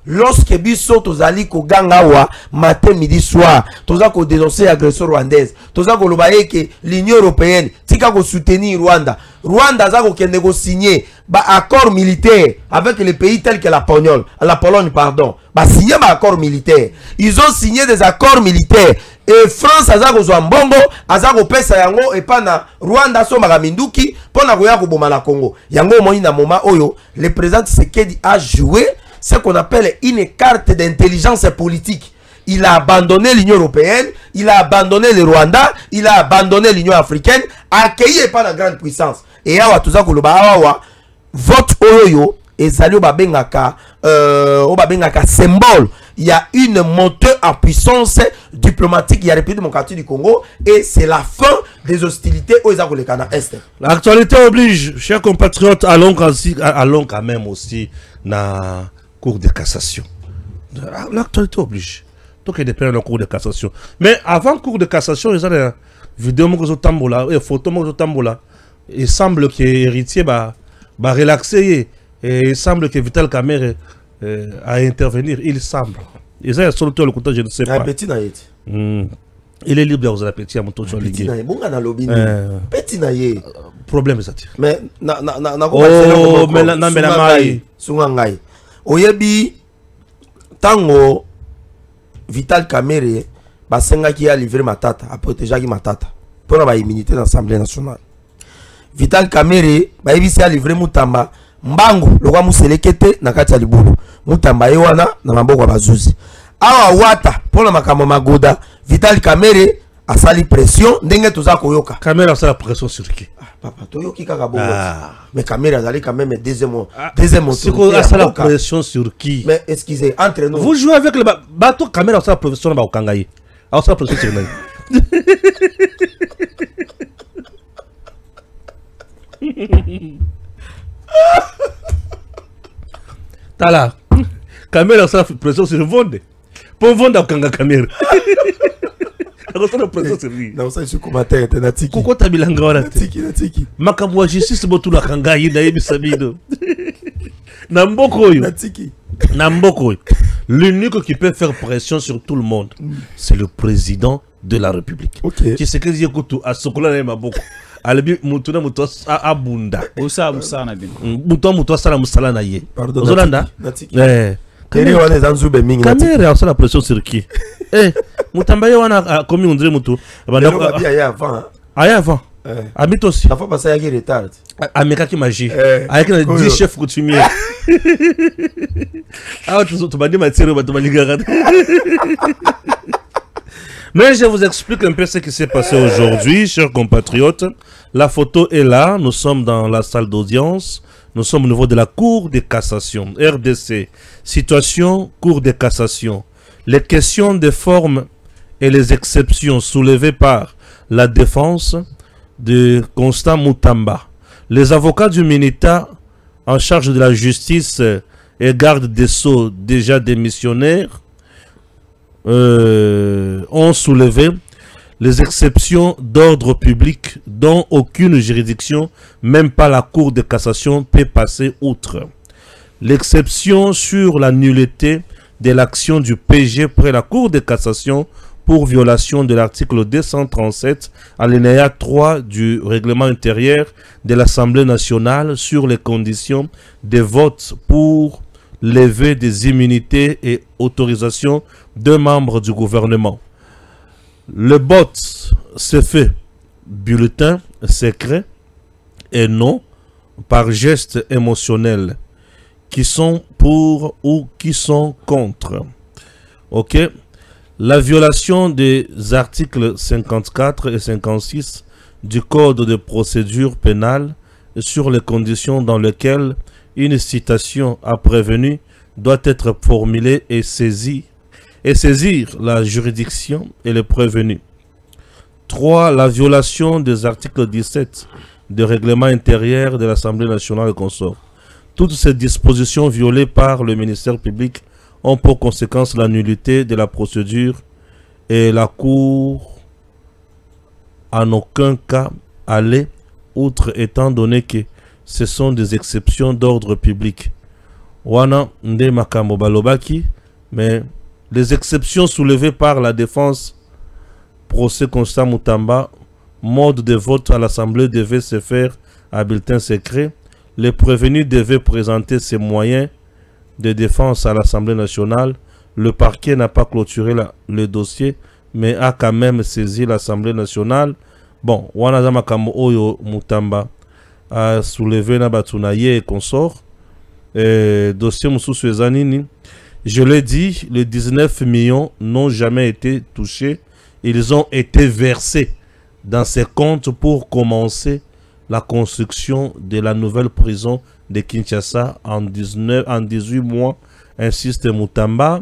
lorsque biso tozali ko gangawa matin midi soir toza ko dénoncer agression rwandaise toza ko lobaye que l'Union européenne tika ko soutenir Rwanda za ko kende ko signer ba accord militaire avec les pays tels que la Pologne pardon ba signer ba accord militaire ils ont signé des accords militaires et France aza ko zwa mbongo aza ko pesa yango et pas na Rwanda so magaminduki pona ko ya ko boma la Congo yango moni na moment oyo le président Tshisekedi a joué ce qu'on appelle une carte d'intelligence politique. Il a abandonné l'Union européenne, il a abandonné le Rwanda, il a abandonné l'Union africaine, accueilli par la grande puissance. Et awa tuza koloba awa vote oyo ezali obabengaka symbole. Il y a une montée en puissance diplomatique il y a République démocratique du Congo et c'est la fin des hostilités aux États Est. L'actualité oblige, chers compatriotes, allons quand même aussi na Cour de cassation. L'actualité oblige. Donc il y a des Cour de cassation. Mais avant Cour de cassation, il y a des vidéos et photos. Il semble que l'héritier va relaxer. Et il semble que Vital Kamerhe à intervenir. Il semble. Il y a sur le côté, je ne sais pas. Il est libre de vous appétit à mon tour sur le gué. Petit naïe. Problème ça. Mais oh, mais la maille. Sungangai. Oyebi tango Vital Kamerhe basenga qui a livré Matata a protéger qui Matata pour la immunité dans l'Assemblée nationale. Vital Kamerhe ba yebisi a livré Mutamba mbangu lokwa muselekete na kati ya libulu Mutamba yewana na maboko bazuzi awa wata pour la makambo magoda Vital Kamerhe a sali pression ndenge toza koyoka Kamerhe a sali pression sur qui papa toyoki kaka bongo mais Kamerhe azali quand même deuxième c'est quoi a sali pression sur qui mais excusez entre nous vous jouez avec le bateau Kamerhe a sali pression ba okangaye a sali pression sur nani Tala Kamerhe a sali pression sur Vonde pour Vonde okanga Kamerhe. Non, ça je commentaire tenatiki. Koko tabilanga wana natiki. Makambo wa justice botula kanga yida yebi sabido. Namboko yo. Natiki. Namboko. L'unique qui peut faire pression sur tout le monde, c'est le président de la République. OK. Qui c'est que dit que à sokola na maboko. Alabi mutuna muto abunda. Musa na bin. Muto sala musala na ye. Pardon. Zolanda. Natiki. Kamerhe a la pression sur qui? Mutambaye wana commis on dirait mutu. Avant. Habite aussi. La fois passée il y a retard. Ameka qui magie. Avec 10 chefs coutumiers. Ah tu vas dire matériau ba to Mais je vous explique un peu ce qui s'est passé aujourd'hui, chers compatriotes. La photo est là, nous sommes dans la salle d'audience. Nous sommes au niveau de la Cour de cassation, RDC. Situation, Cour de cassation. Les questions de forme et les exceptions soulevées par la défense de Constant Mutamba. Les avocats du Minita en charge de la justice et garde des sceaux déjà démissionnaires ont soulevé les exceptions d'ordre public dont aucune juridiction, même pas la Cour de cassation, peut passer outre. L'exception sur la nullité de l'action du PG près la Cour de cassation pour violation de l'article 237 alinéa 3 du règlement intérieur de l'Assemblée nationale sur les conditions de vote pour lever des immunités et autorisations de membres du gouvernement. Le vote se fait bulletin secret et non par geste émotionnel qui sont pour ou qui sont contre. Ok. La violation des articles 54 et 56 du Code de procédure pénale sur les conditions dans lesquelles une citation à prévenu doit être formulée et saisie et saisir la juridiction et les prévenus. 3. La violation des articles 17 du règlement intérieur de l'Assemblée nationale et consorts. Toutes ces dispositions violées par le ministère public ont pour conséquence la nullité de la procédure et la Cour en aucun cas aller outre étant donné que ce sont des exceptions d'ordre public. Wana nde makambo balobaki, mais les exceptions soulevées par la défense, procès Constant Moutamba, mode de vote à l'Assemblée devait se faire à bulletin secret. Les prévenus devaient présenter ces moyens de défense à l'Assemblée nationale. Le parquet n'a pas clôturé le dossier, mais a quand même saisi l'Assemblée nationale. Bon, wana makambo oyo Moutamba a soulevé na batunaye et consort. Dossier Moussou Ezanini, je l'ai dit, les 19 millions n'ont jamais été touchés. Ils ont été versés dans ces comptes pour commencer la construction de la nouvelle prison de Kinshasa en 18 mois, insiste Moutamba.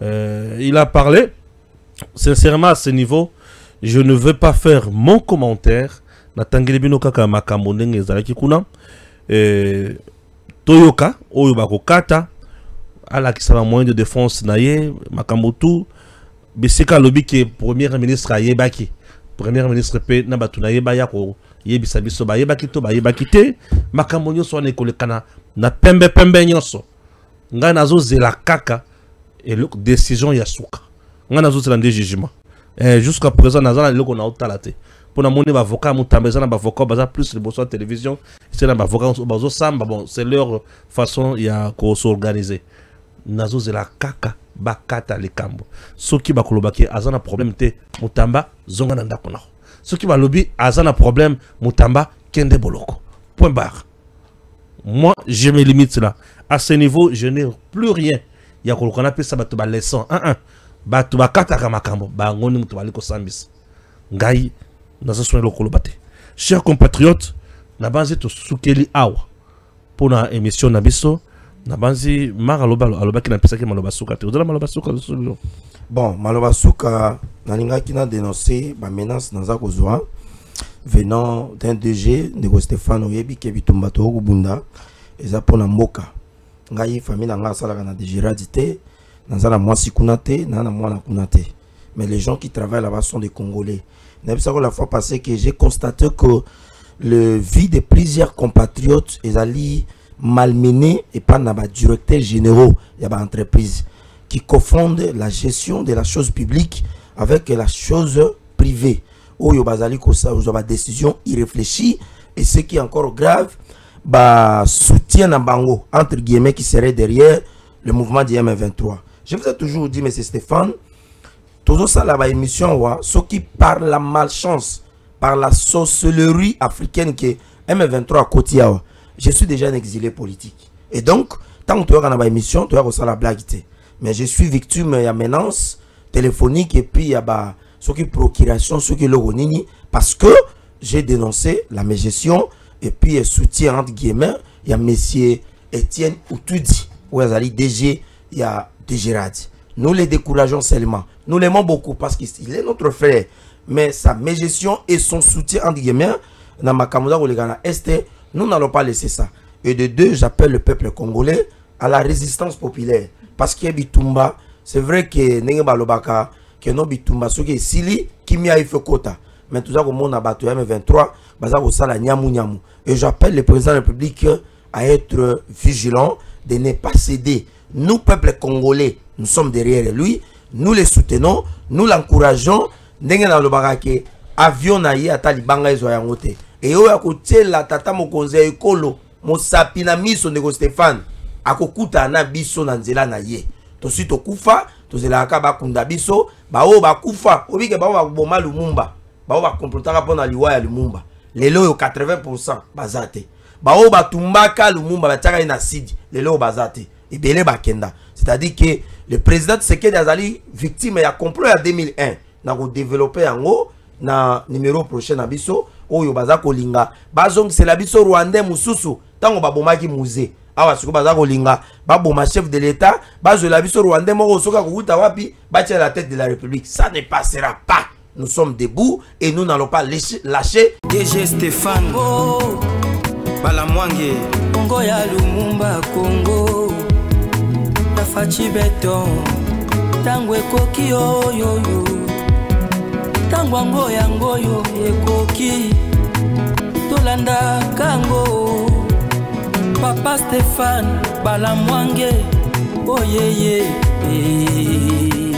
Il a parlé, sincèrement à ce niveau, je ne veux pas faire mon commentaire. Natangelebino kaka makambo ndenge ezalaki kuna. Toyoka, oyo bakokata, ala kisama moyen de défense naye, makambo tout. Bisika lobi ke premier ministre ayebaki. Premier ministre pe na batu na yebaya ko yebisa biso ba yebaki to ba yebaki te. Makambo nyonso wana ekolekana na pembe nyonso. Nga nazo zela kaka et le décision ya suka. Nga nazo zela nde jugement. Jusqu'à présent nazana loko na otala te. Pona moni ba avocat Moutamba na ba avocat baza plus le bosso télévision, c'est na ba avocat bazo samba, bon c'est leur façon ya ko s'organiser. Nazo zela kaka bakata likambo. Soki bakolobaki azana problème te Moutamba zonga na ndako na. Soki balobi azana problème Moutamba kende boloko. Point barre. Moi je me limite là. À ce niveau, je n'ai plus rien. Ya kolokana pe sa bato ba leçon. Bato bakata ka makambo ba ngoni mutu baliko sambis. Ngai nazo soin lokolo bate. Chers compatriotes, na banzi to sukeli awa. Pour na émission na biso Nabanzi Maraloba alobaki na pesa ke maloba suka te. Odala maloba suka solution. Bon, maloba suka nalinga qui n'a dénoncé ba menace dans za kozwa venant d'un DG de Stéphane Oyebi ke bitumba to kubunda eza pona mboka. Ngai famille na nga sala na DG radité dans la mwasi kunate na mwana kunate. Mais les gens qui travaillent là-bas sont des Congolais. N'est pas la fois passée que j'ai constaté que le vie de plusieurs compatriotes est allé malmené et pas n'aba directeurs généraux il y a entreprises qui confondent la gestion de la chose publique avec la chose privée où il y a des décisions irréfléchies et ce qui est encore grave bah soutien à bango entre guillemets qui serait derrière le mouvement du M23. Je vous ai toujours dit, monsieur Stéphane, tout ça là émission ceux qui par la malchance, par la sorcellerie africaine que M23 à côté. Je suis déjà un exilé politique. Et donc, tant que tu as une émission, tu as la blague. Mais je suis victime de menaces téléphoniques et puis il y a ce qui procuration, ce qui est parce que j'ai dénoncé la mégestion et puis soutien entre guillemets, il y a monsieur Étienne Outudi, où il y a DG, il y a DG Radi. Nous les décourageons seulement. Nous l'aimons beaucoup parce qu'il est notre frère. Mais sa mégestion et son soutien entre guillemets, dans ma camarade ou les gars Est, nous n'allons pas laisser ça. Et de deux, j'appelle le peuple congolais à la résistance populaire. Parce qu'il y a Bitumba, c'est vrai que Nenge Balobaka, que non Bitumba, ce qui est Sili, qui m'y a fait quota. Mais tout ça, comme on a battu M23, baza ko sala nyamu nyamu. Et j'appelle le président de la République à être vigilant, de ne pas céder. Nous, peuple congolais, nous sommes derrière lui, nous les soutenons, nous l'encourageons. Nenge Balobaka ke avion na ye ata libanga ezo yangote. Et yo ya kotela tata mokonzi ekolo mosapi na miso ndeko Stéphane akokuta na biso na nzela na ye to si to kufa to zela ka bakunda biso ba o bakufa obike ba o boma Lumumba ba o bakomplotaka pona liwa ya Lumumba lelo yo 80% bazate ba o batumbaka Lumumba bataka na sidi lelo bazate ebele bakenda. C'est-à-dire que le président Tshisekedi azali victime ya complot ya 2001 na ko développer yango na numéro prochain na biso oyo baza kolinga bazong c'est la biso rwandais mususu tango babomaki musée awa siko baza kolinga baboma chef de l'état bazola biso rwandais moko soka kokuta wapi batia la tête de la république. Ça ne passera pas. Nous sommes debout et nous n'allons pas lâcher. DG Stéphane Balamwange Congo ya Lumumba Congo Tafachi Beton Tangwe koki yo Tangwango yango yo ekoki Tolanda kango Papa Stéphane Balamwange oh yeah yeah